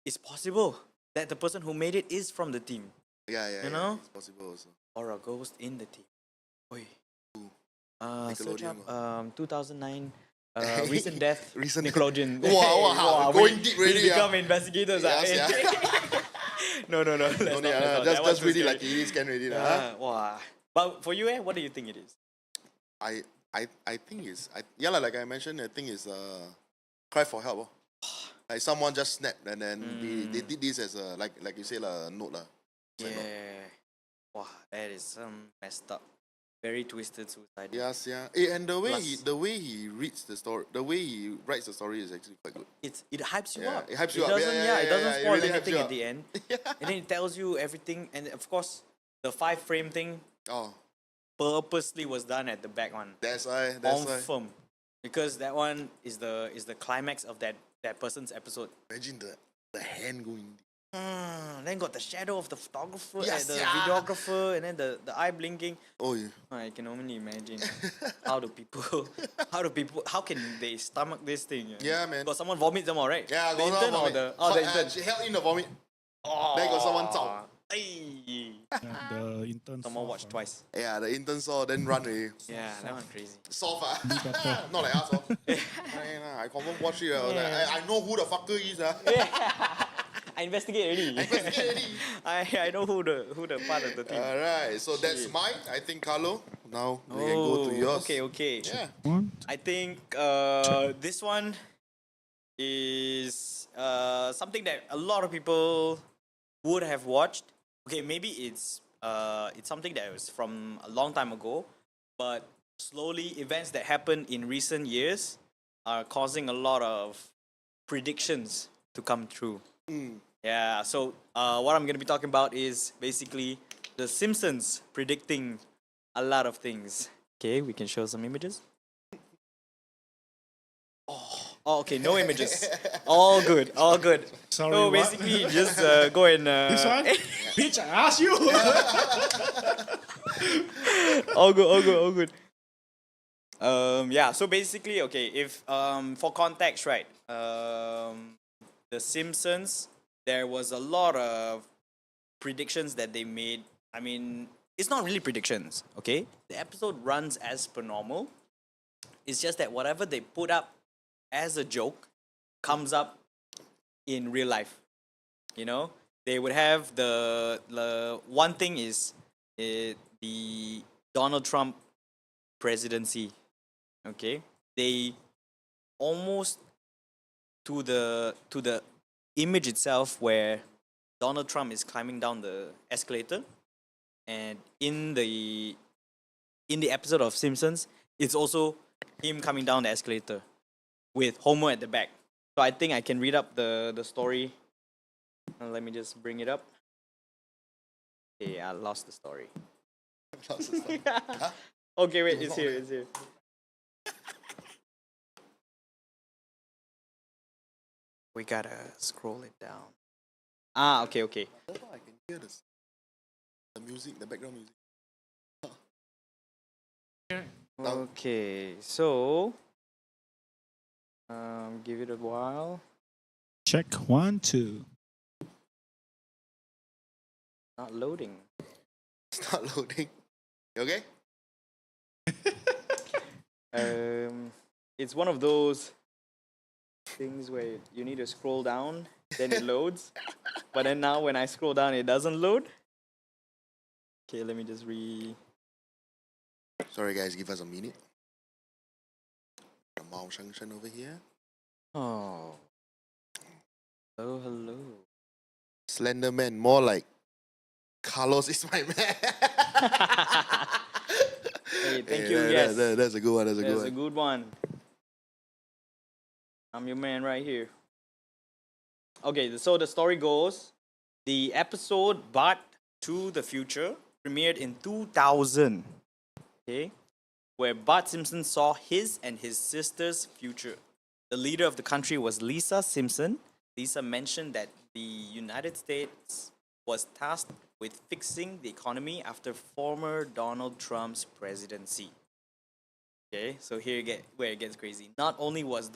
is possible that the person who made it is from the team, Yeah. You know? It's possible also. or a ghost in the team. Oi. Search Nickelodeon up 2009 recent death. Recent- Nickelodeon. Wow, going deep already, We ah. become investigators. Yes, No. Let's No, not, yeah, let's not. That one's just too really scary. like it is can already. Huh? Wow. But for you, what do you think it is? I think it's like I mentioned, I think it's cry for help. Like someone just snapped and then they did this as a like you say a note lah. It's like, Yeah. Wow, that is some messed up, very twisted suicide. yes, yeah. And the way he reads the story, the way he writes the story is actually quite good. It hypes you Yeah, up. it hypes you up. Doesn't, Yeah, it doesn't it spoil really hypes anything you at up. the end. And then it tells you everything. And of course, the 5-frame thing Oh, purposely was done at the back one. that's why. Confirm. Because that one is the climax of that person's episode. Imagine the hand going. Then got the shadow of the photographer, Yes, the yeah. videographer, and then the eye blinking. Oh yeah. I can only imagine how can they stomach this thing? Yeah, man. Got someone vomit them all, right? Yeah, the got intern someone or the vomit. intern. She held in the vomit. Oh, Then got someone zao. Ay. The intern. Someone saw watched from- twice. Yeah, the intern saw, then run away. Yeah, that one crazy. Soft better. Not like us. I confirm watch it. I was like, I know who the fucker is. I investigate already. I know who the part of the team. Alright, so that's mine. I think Carlo. Now we can go to yours. Okay. Yeah. One, I think this one is something that a lot of people would have watched. Okay, maybe it's something that was from a long time ago, but slowly events that happened in recent years are causing a lot of predictions to come true. Yeah, so what I'm gonna be talking about is basically The Simpsons predicting a lot of things. Okay, we can show some images. Oh, okay, no images. All good. Sorry, So what? basically, just go and. this one? Bitch, I asked you. all good. Yeah. So basically, okay. If for context, right? The Simpsons, there was a lot of predictions that they made. I mean, it's not really predictions. Okay, the episode runs as per normal. It's just that whatever they put up as a joke comes up in real life. You know, they would have the one thing is the Donald Trump presidency. Okay, they almost to the image itself where Donald Trump is climbing down the escalator, and in the episode of Simpsons, it's also him coming down the escalator with Homer at the back. So I think I can read up the story. Let me just bring it up. Okay, I lost the story. Okay, wait, it's here, it's here. We gotta scroll it down. Ah, okay, okay. That's how I can hear the music, the background music. Okay, so give it a while. Check 1, 2. Not loading. It's not loading. You okay? It's one of those things where you need to scroll down, then it loads. But then now when I scroll down, it doesn't load. Okay, let me just Sorry guys, give us a minute. The Mao Shangshan over here. Oh. Hello, hello. Slender Man, more like Carlos is my man. Hey, thank Hey, you. Yes, that's a good one. That's a good that's a one. good one. I'm your man right here. Okay, so the story goes, the episode Bart to the Future premiered in 2000. Okay, where Bart Simpson saw his and his sister's future. The leader of the country was Lisa Simpson. Lisa mentioned that the United States was tasked with fixing the economy after former Donald Trump's presidency. Okay, so where it gets crazy. Not only was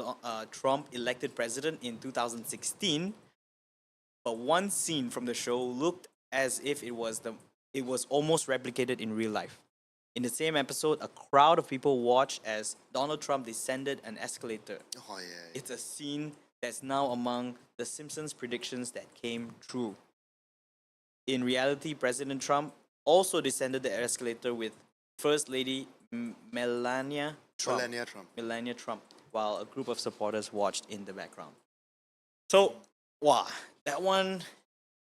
Trump elected president in 2016, but one scene from the show looked as if it was almost replicated in real life. In the same episode, a crowd of people watched as Donald Trump descended an escalator. Oh yeah. It's a scene that's now among the Simpsons predictions that came true. In reality, President Trump also descended the escalator with First Lady Melania Trump. Melania Trump. While a group of supporters watched in the background. So, wow, that one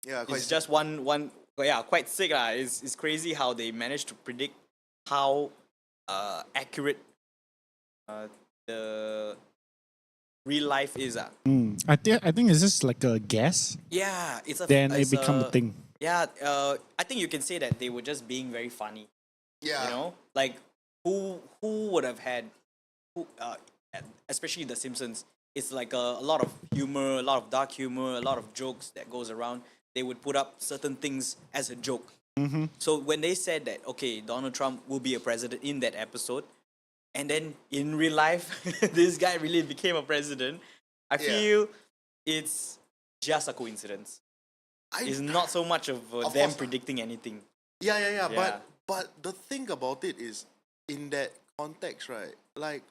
Yeah, quite is just one. Yeah, quite sick lah. It's crazy how they managed to predict how accurate the real life is. I think it's just like a guess. Yeah, Then it it's become a thing. Yeah, I think you can say that they were just being very funny. Yeah. You know, like who would have had, especially the Simpsons. It's like a lot of humor, a lot of dark humor, a lot of jokes that goes around. They would put up certain things as a joke. So when they said that, okay, Donald Trump will be a president in that episode, and then in real life, this guy really became a president, I Yeah. feel it's just a coincidence. It's not so much of Of them course not. predicting anything. Yeah. Yeah. But the thing about it is, in that context, right? Like,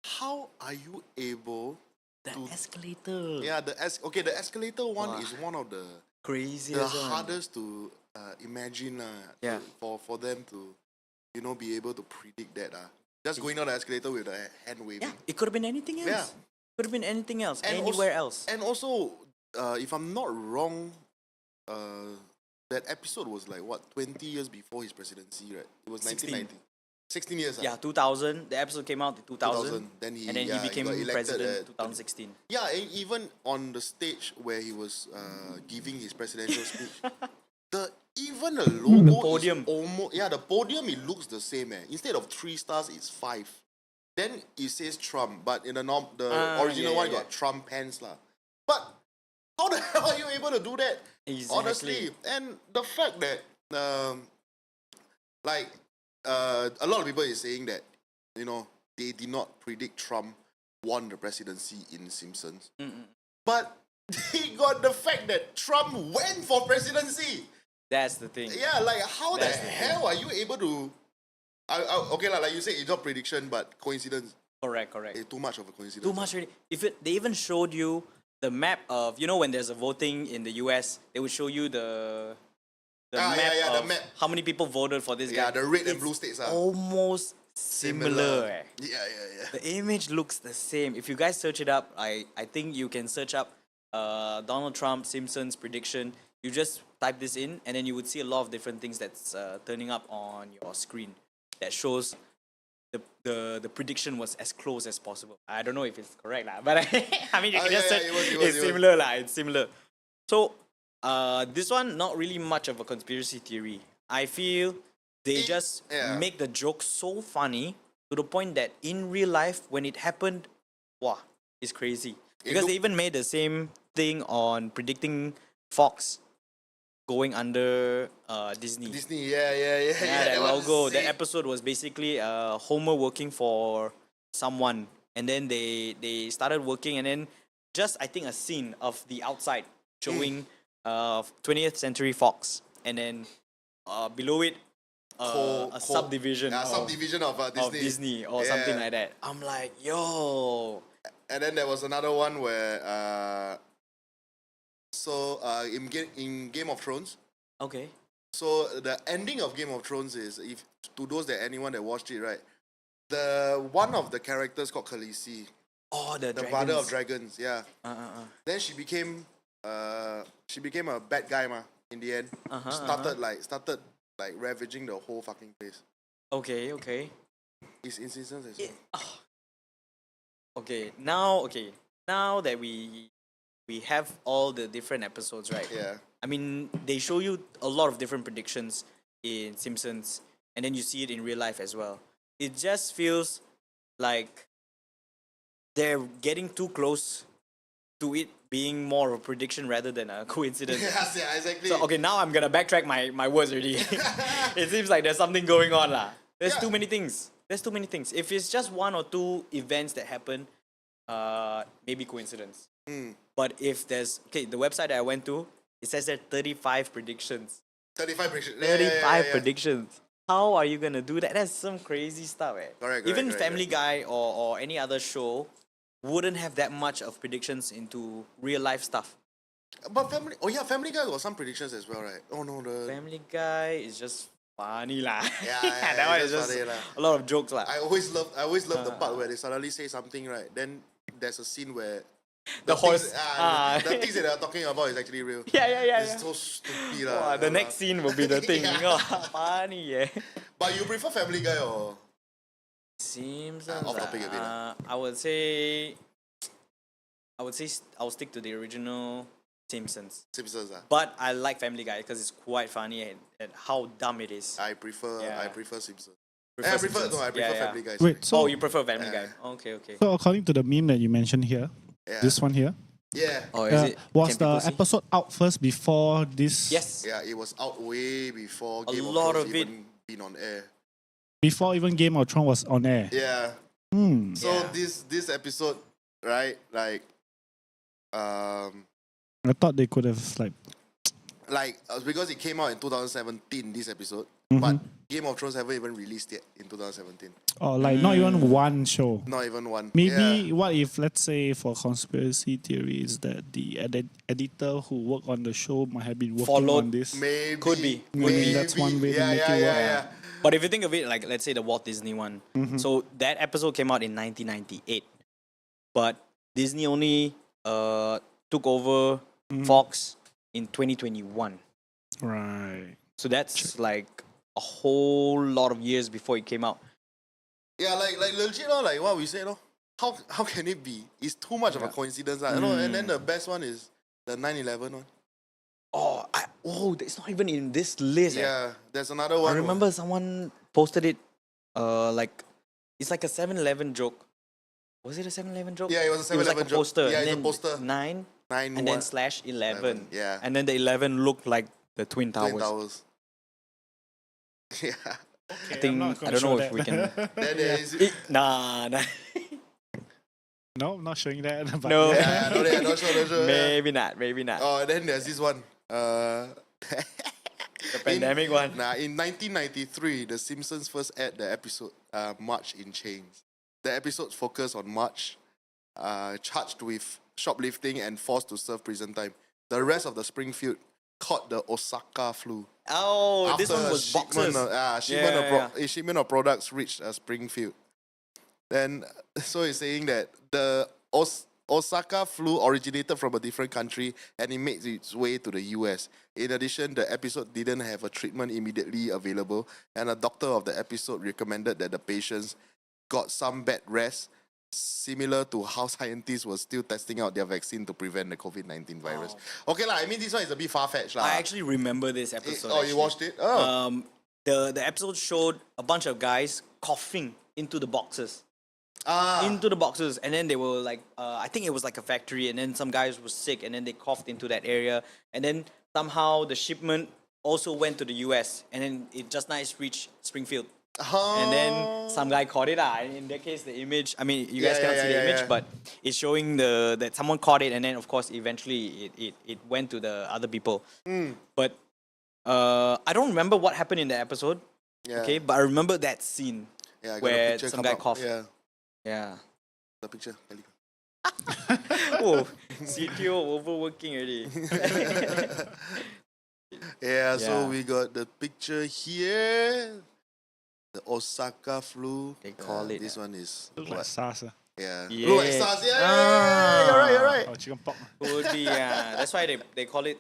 how are you able? The to- escalator. Yeah, the escalator one Wow. is one of the Craziest one. hardest to imagine Yeah. for them to be able to predict that just going down the escalator with a hand waving. Yeah, it could have been anything else. Yeah. Could have been anything else, And anywhere also, else. And also, if I'm not wrong, that episode was like what 20 years before his presidency, right? It was 16. 1990. 16 years. Yeah, 2000. The episode came out in 2000. 2000. Then he became got elected president at in 2016. Yeah, and even on the stage where he was giving his presidential speech, even the logo podium. is almost the podium it looks the same. Instead of 3 stars, it's 5. Then it says Trump, but in the original one got Trump pants lah. But how the hell are you able to do that? Exactly. Honestly, and the fact that a lot of people is saying that they did not predict Trump won the presidency in Simpsons, but they got the fact that Trump went for presidency. That's the thing. Yeah, like how That's the the hell are you able to? Okay lah, like you say, it's not prediction, but coincidence. Correct. It's too much of a coincidence. Too much already. They even showed you the map of, when there's a voting in the US, they would show you the map the of map. how many people voted for this guy. Yeah, the red and It's blue states almost similar. Yeah. The image looks the same. If you guys search it up, I think you can search up Donald Trump Simpsons prediction. You just type this in, and then you would see a lot of different things that's turning up on your screen that shows the prediction was as close as possible. I don't know if it's correct lah, but I mean you can just search. it was, It's similar lah. It's similar. So this one not really much of a conspiracy theory. I feel they just yeah. make the joke so funny to the point that in real life, when it happened, wow, it's crazy. Because they look- even made the same thing on predicting Fox going under Disney. Disney, yeah. Yeah, that was logo. That sick. episode was basically Homer working for someone, and then they started working, and then just I think a scene of the outside showing 20th Century Fox, and then below it a subdivision Yeah, subdivision of Disney. of Disney or something Yeah. like that. I'm like, yo, And then there was another one where, in Game of Thrones, okay, so the ending of Game of Thrones is, if to those that anyone that watched it, right, the one of the characters called Khaleesi, oh the mother of dragons. dragons, yeah. Then she became a bad guy, in the end. Started like ravaging the whole fucking place. Okay. It's in seasons as well. Now that we have all the different episodes, right? Yeah. I mean, they show you a lot of different predictions in Simpsons, and then you see it in real life as well. It just feels like they're getting too close to it being more of a prediction rather than a coincidence. Yes, yeah, exactly. So okay, now I'm gonna backtrack my words already. It seems like there's something going on lah. There's Yeah. too many things. There's too many things. If it's just one or two events that happen, maybe coincidence. But if there's the website that I went to, it says there 35 predictions. 35 predictions. 35 predictions. How are you gonna do that? That's some crazy stuff, eh? Correct, Even correct, Family Guy or any other show wouldn't have that much of predictions into real life stuff. But Family Guy got some predictions as well, right? Oh no, the Family Guy is just funny lah. Yeah, that one it's is just just funny lah. a lot of jokes lah. I always love the part where they suddenly say something, right? Then there's a scene where The horse. the things that they're talking about is actually real. Yeah. It's so stupid Wow, the next scene will be the thing. Yeah. Funny, yeah. But you prefer Family Guy or Simpsons. off topic a bit, I would say I'll stick to the original Simpsons. Simpsons? But I like Family Guy because it's quite funny and how dumb it is. I prefer Yeah. Simpsons. Prefer I prefer Simpsons. Family Guy. Wait, so Oh, you prefer Family Guy? Okay. so according to the meme that you mentioned here, Yeah. this one here, Yeah. Oh, is it? was Can the people see? episode out first before this? Yes. Yeah, it was out way before Game of lot Thrones of it- even been on air. Before even Game of Thrones was on air. Yeah. Hmm. So Yeah. this episode, right? I thought they could have Because it came out in 2017, this episode, Mm-hmm. but Game of Thrones haven't even released yet in 2017. or not even one show. Not even one. Maybe Yeah. what if, let's say, for conspiracy theories, that the editor who worked on the show might have been working Followed on this. Maybe. Could be. Maybe that's one way to yeah, make yeah, it yeah, work. yeah. But if you think of it, like let's say the Walt Disney one, so that episode came out in 1998, but Disney only took over Fox in 2021. Right. So that's like a whole lot of years before it came out. Yeah, like legit, like what we said, how can it be? It's too much of a coincidence, And then the best one is the 9/11 one. It's not even in this list. Yeah, there's another one. I remember someone posted it, it's like a 7-Eleven joke. Was it a 7-Eleven joke? Yeah, it was a It was like a 7-Eleven joke. poster. Yeah, and it's a then poster. 9, 9 and then one, /11. yeah. And then the 11 looked like the Twin Towers. Twin Towers. Yeah. I think, I don't know if we can. Then there is. Nah. No, I'm not showing that. But No. Yeah, not sure. Maybe not. Oh, and then there's this one. The pandemic one. In 1993, The Simpsons first aired the episode March in Chains. The episode focused on March, charged with shoplifting and forced to serve prison time. The rest of the Springfield caught the Osaka flu. Oh, this one After was boxes. Shipment of products reached Springfield. Then, so it's saying that the Osaka flu originated from a different country and it made its way to the US. In addition, the episode didn't have a treatment immediately available, and a doctor of the episode recommended that the patients got some bed rest, similar to how scientists were still testing out their vaccine to prevent the COVID-19 virus. Okay, I mean, this one is a bit far-fetched. I actually remember this episode. You watched it? Oh. the episode showed a bunch of guys coughing into the boxes. Ah, Into the boxes, and then they were like, I think it was like a factory, and then some guys were sick, and then they coughed into that area, and then somehow the shipment also went to the US, and then it just nice reached Springfield, and then some guy caught it. In that case, the image, I mean, you guys Yeah, cannot see the yeah, image, yeah. but it's showing that someone caught it, and then of course eventually it went to the other people. But I don't remember what happened in the episode. Yeah. Okay, but I remember that scene Yeah, I got a where picture some come guy out. coughed. Yeah, Yeah. the picture. Oh, CTO overworking already. Yeah, so Yeah. we got the picture here. The Osaka flu. They call it, This one is Looks like what? SARS. Yeah. Yeah. Look like SARS. Yeah, you're right. You're right. Oh, chicken pox. Would be, yeah. That's why they call it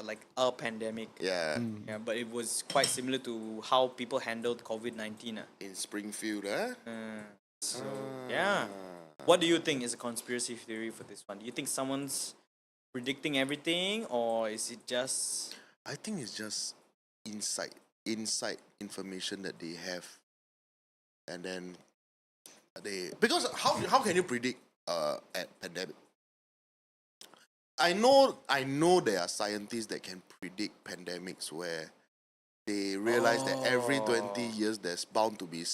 like a pandemic. Yeah. Yeah, but it was quite similar to how people handled COVID-19. In Springfield, huh? So yeah. What do you think is a conspiracy theory for this one? Do you think someone's predicting everything, or is it just I think it's just inside information that they have, and then because how can you predict a pandemic? I know there are scientists that can predict pandemics where they realize that every 20 years there's bound to be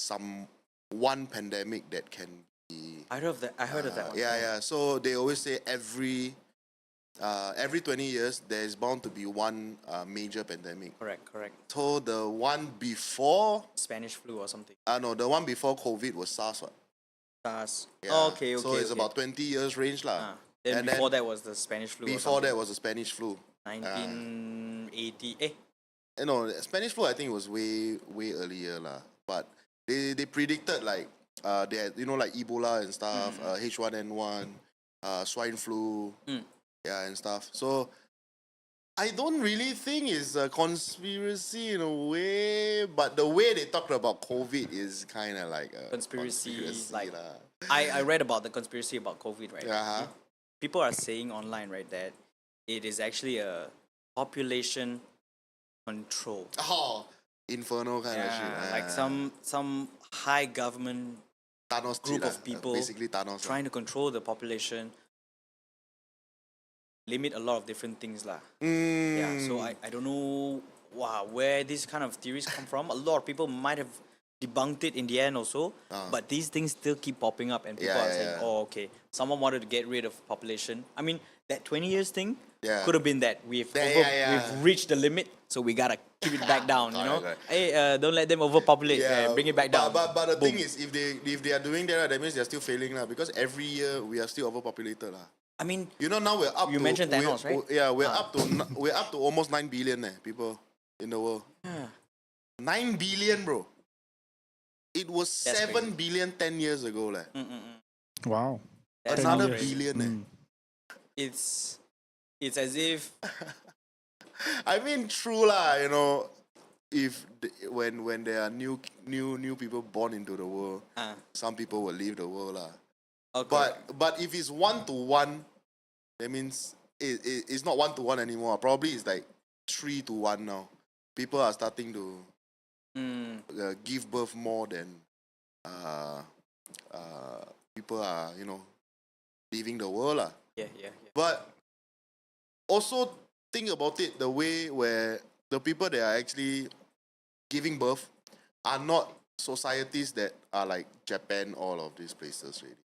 one pandemic that can be. I heard of that. I heard of that one. Yeah. So they always say every 20 years there's bound to be one major pandemic. Correct. So the one before, Spanish flu or something. no, the one before COVID was SARS. What? SARS. Yeah. Oh, okay. So it's okay. about 20 years range lah. Then and before that was the Spanish flu. Before that was the Spanish flu. 1980. No, Spanish flu I think was way earlier lah. But they predicted like they had, like Ebola and stuff, H1N1, swine flu, yeah, and stuff. So I don't really think it's a conspiracy in a way, but the way they talked about COVID is kind of like a Conspiracy, like- lah. I read about the conspiracy about COVID, right? Uh-huh. People are saying online, right, that it is actually a population control. Oh, inferno kind of shit. Yeah, like some high government Thanos group shit of lah. people Basically Thanos. trying to control the population, limit a lot of different things lah. Mm. Yeah, so I don't know where these kind of theories come from. A lot of people might have debunked it in the end also, but these things still keep popping up, and people Yeah, are yeah, saying, yeah. "Oh, okay, someone wanted to get rid of population." I mean, that 20 years thing Yeah. could have been that we've Yeah. we've reached the limit, so we gotta keep it back down. You know, Correct. hey, don't let them overpopulate. Bring it back down. But the Boom. thing is, if they are doing that, that means they're still failing lah. Because every year we are still overpopulated lah. I mean, Now we're up. You to, mentioned Thanos, right? Yeah, we're up to almost 9 billion people in the world. yeah. 9 billion, bro. It was That's 7 billion 10 years ago, lah. Wow. That's Another crazy. billion. It's as if I mean, true lah. If when there are new people born into the world, some people will leave the world lah. okay. But if it's 1-to-1, that means it's not 1-to-1 anymore. Probably it's like 3-to-1 now. People are starting to give birth more than people are leaving the world lah. yeah. But also think about it the way where the people that are actually giving birth are not societies that are like Japan, all of these places really.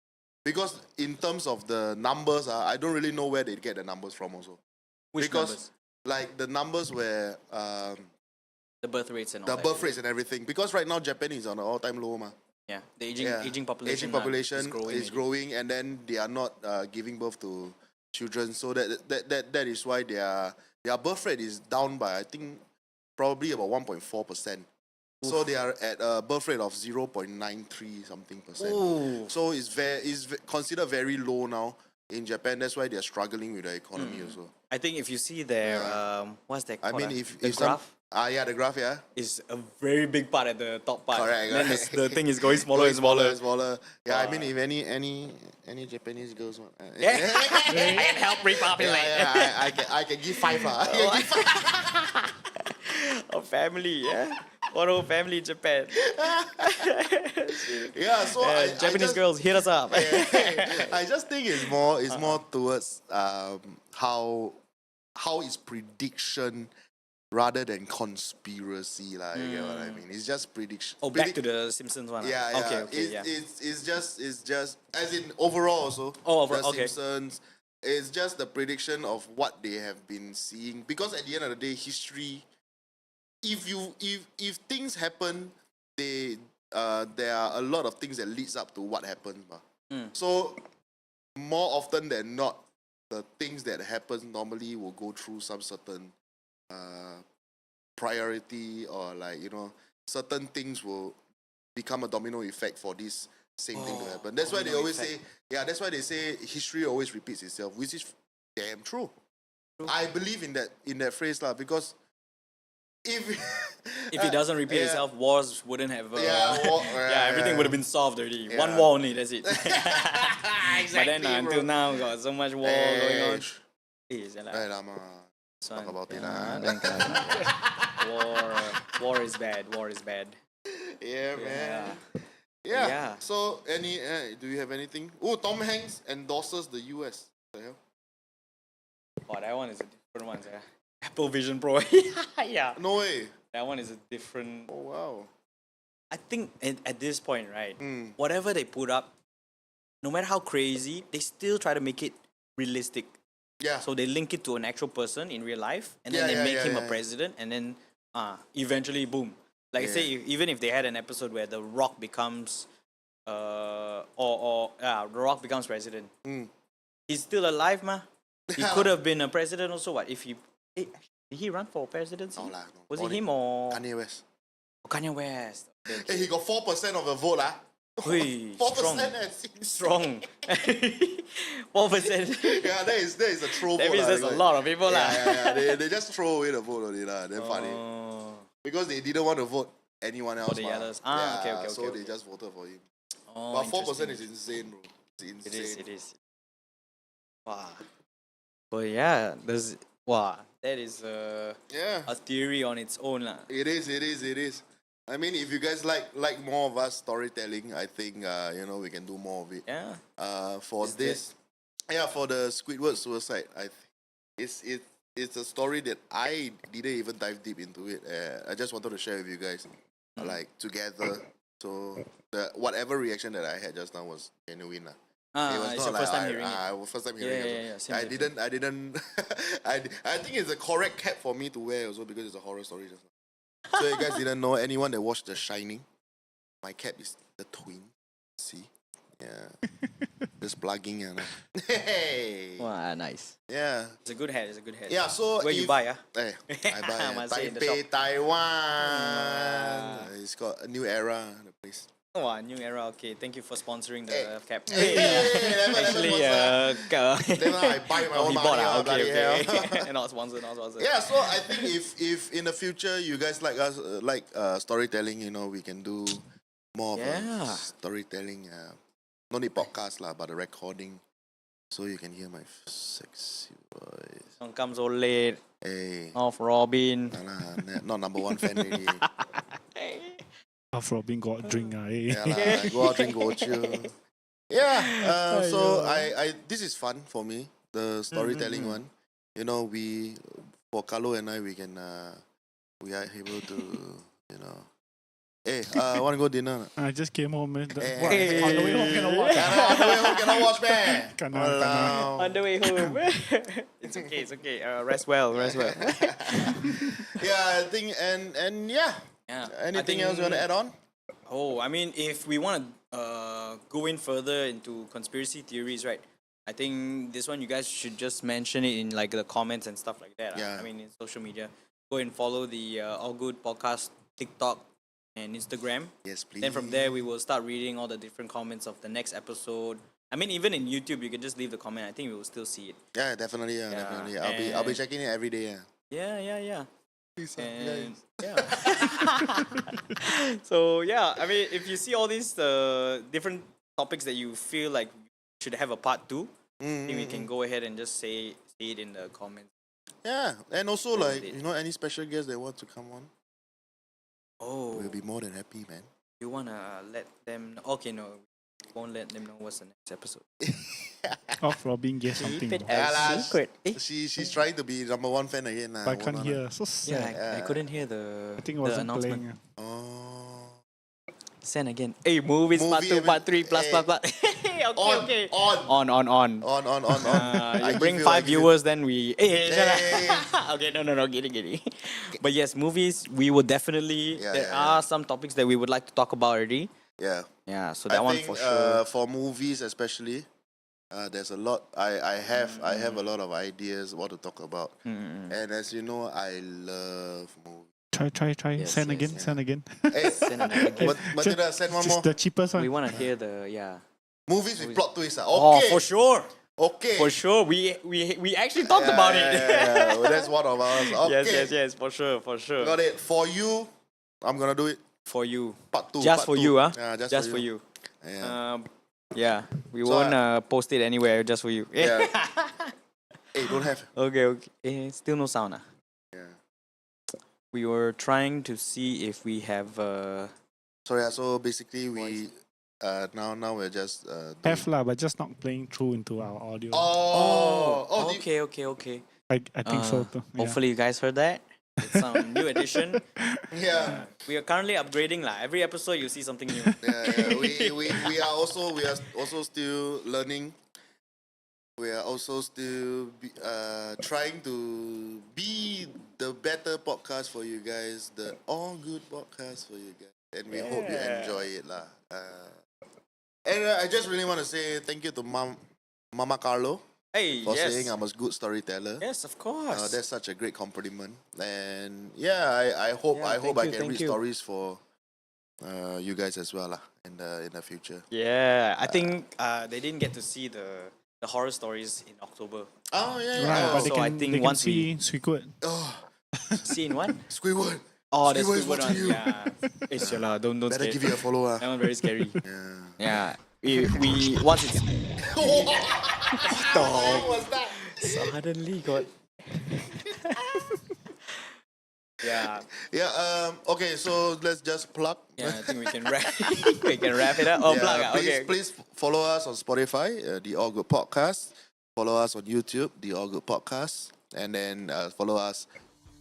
Because in terms of the numbers, I don't really know where they get the numbers from also. Which Because numbers? like the numbers where The birth rates and all the that. birth rates and everything. Because right now Japan is on an all-time low ma. Yeah, the aging population. Aging population is growing. growing, and then they are not giving birth to children. So that is why their birth rate is down by I think probably about 1.4%. So they are at a birth rate of 0.93 something percent. Ooh. So it's considered very low now in Japan. That's why they are struggling with the economy also. I think if you see their what's that I called? mean, the graph the graph, yeah. is a very big part at the top part. Correct, Then correct. the thing is going smaller and smaller. smaller. Yeah, I mean, if any Japanese girls want, Yeah. I can help repopulate. I can give 5. I can give 5. A family, yeah. One whole family in Japan. Yeah, so Japanese I just, girls, hit us up. I just think it's more towards how is prediction rather than conspiracy, like, you get what I mean? It's just prediction. Oh, back to the Simpsons one. Yeah, ah? yeah. Okay, okay, yeah. It's just as in overall also. Oh, overall, The okay. Simpsons. It's just the prediction of what they have been seeing. Because at the end of the day, history. If things happen, there are a lot of things that leads up to what happens, ma. So more often than not, the things that happen normally will go through some certain priority, or like, certain things will become a domino effect for this same thing to happen. That's why they domino always effect. say, that's why they say history always repeats itself, which is damn true. I believe in that phrase lah, because if If it doesn't repeat yeah. itself, wars wouldn't have. Everything would have been solved already. One Yeah. war only, that's it. exactly, But then until now, got so much war going on. Eh, sia lah. lama. So, Talk about it yeah, lah. then war is bad. War is bad. Yeah, man. Yeah. Yeah. So, do you have anything? Oh, Tom Hanks endorses the US. What the hell? Oh, that one is a different one. Yeah. Apple Vision Pro. Yeah. No way. That one is a different. Oh, wow. I think at this point, right, Mm. whatever they put up, no matter how crazy, they still try to make it realistic. Yeah. So they link it to an actual person in real life, and then Yeah, they yeah, make yeah, him yeah. a president, and then eventually, boom. Like Yeah. say, even if they had an episode where The Rock becomes, The Rock becomes president, Mm. he's still alive, ma. He could have been a president also. What if he? Did he run for presidency? No lah, no. Was Only it him or Kanye West. Kanye West? Okay, Hey, he got 4% of the vote lah. Hui, 4%. strong. 4%. Yeah, that is a throw That vote means lah. there's a lot of people lah. Yeah. They just throw away the vote only lah. Damn funny. Oh. Because they didn't want to vote anyone else. the mah. others. Yeah, Okay, so okay, they okay. just voted for him. Oh, But 4% is interesting. insane, bro. It's insane. It is. Wow. But yeah, that is Yeah. a theory on its own lah. It is. I mean, if you guys like more of us storytelling, I think we can do more of it. Yeah. For Is this, for the Squidward suicide, it's a story that I didn't even dive deep into it. I just wanted to share with you guys, like together. So whatever reaction that I had just now was genuine lah. It was It's not your first like time hearing it. first time hearing it. Yeah. Same I here. didn't. I think it's the correct cap for me to wear also, because it's a horror story. Just now. So you guys didn't know, anyone that watched The Shining, my cap is the twin. See, yeah, just plugging and hey, Wow, nice. yeah, It's a good head. yeah. So Where you if- buy? Eh, I buy Must say in the Taipei, shop. Taiwan. It's got a new era. The place. Oh, new era. Okay, thank you for sponsoring the cap. Hey, never Actually, sponsor. Then I buy my oh, own he money. bought. ah, bloody hell. Okay. Not sponsored. Yeah, so I think if in the future you guys like us storytelling, we can do more of Yeah. a storytelling. No need podcast lah, but a recording, so you can hear my sexy voice. Song comes all late. Hey, Off Robin. not number one fan already. After Robin got a drink, eh? Yeah lah, go out drink, go chill. Yeah. So I this is fun for me, the storytelling one. We for Carlo and I we are able to Hey, want to go dinner? I just came home, man. Hey. On the way home, cannot watch. On the way home cannot watch, man. Cannot. Walao. On the way home. It's okay. Rest well. Yeah, I think and yeah. Yeah. Anything else you want to add on? Oh, I mean, if we want to go in further into conspiracy theories, right? I think this one you guys should just mention it in like the comments and stuff like that. Yeah. I mean, in social media, go and follow the All Good Podcast TikTok and Instagram. Yes, please. Then from there, we will start reading all the different comments of the next episode. I mean, even in YouTube, you can just leave the comment. I think we will still see it. Yeah, definitely. Yeah, Yeah, definitely. I'll be and- checking it every day. Yeah. Peace out, And guys. yeah. So yeah, I mean, if you see all these different topics that you feel like should have a part two, I think we can go ahead and just say it in the comments. Yeah, and also That's like it. any special guests that want to come on. Oh, we'll be more than happy, man. you wanna let them know? Okay, no, won't let them know what's the next episode. Off Robin gave Keep something. it Yeah, lah. as secret. Eh? She's trying to be number one fan again. But I can't hear. So Yeah, sad. I couldn't hear the, I think it the wasn't announcement. playing. Oh. Send again. Hey, movies part Movie 2, part 3, plus, hey. plus, plus. Okay, okay. On. On. On. I You give bring you- I 5 give you- viewers, then we. Hey, Hey. okay, no, giddy. But yes, movies. We will definitely. Yeah, there yeah, are some topics that we would like to talk about already. Yeah. Yeah, so I that one think for sure. for movies especially, there's a lot. I have a lot of ideas what to talk about. And as you know, I love movies. Try. Yes, Send yes, again. yeah. Send again. Hey, Send another gift. Matilda, send one Just more. the cheapest one. We want to hear the Movies with plot twists. Oh, Okay. for sure. Okay. For sure. We actually talked about it. Yeah, well, that's one of ours. Okay. Yes. For sure. Got it. For you, I'm gonna do it. For you. Part 2. Just part for two. you, huh? Yeah, Just for you. Yeah. Yeah. We So, won't post it anywhere. Just for you. Yeah. Hey, don't have. Okay. Still no sound. Yeah. We were trying to see if we have. So yeah. So basically, we now we're just. Have lah, but just not playing through into our audio. Oh. Okay. I think so too. Yeah. Hopefully you guys heard that. It's some new edition. Yeah. We are currently upgrading lah. Every episode you see something new. Yeah. We are also still learning. We are also still trying to be the better podcast for you guys, the all good podcast for you guys, and we hope you enjoy it lah. And I just really want to say thank you to Mama Carlo Hey, for yes. saying I'm a good storyteller. Yes, of course. That's such a great compliment, and yeah, I hope Yeah, I hope thank I you, can thank read you. stories for you guys as well lah in the future. Yeah, I think they didn't get to see the horror stories in October. Oh yeah, Right, yeah. but they So can, I think they can once we- see Squidward. Oh, See in what? Squidward. Oh, that's Squidward's good one. watching you. Yeah, it's your don't Better scare. give it a follow. That one very scary. Yeah. Yeah, we once it's What was that? suddenly got. Yeah, Yeah. Okay. So let's just plug. yeah. I think we can wrap. We can wrap it up. Oh, Yeah, plug. Okay. please follow us on Spotify, the All Good Podcast. Follow us on YouTube, the All Good Podcast, and then follow us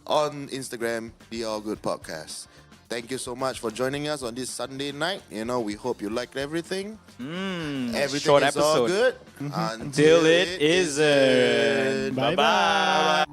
on Instagram, the All Good Podcast. Thank you so much for joining us on this Sunday night. You know, we hope you liked everything. Everything short is all episode. good Till it isn't. Bye bye.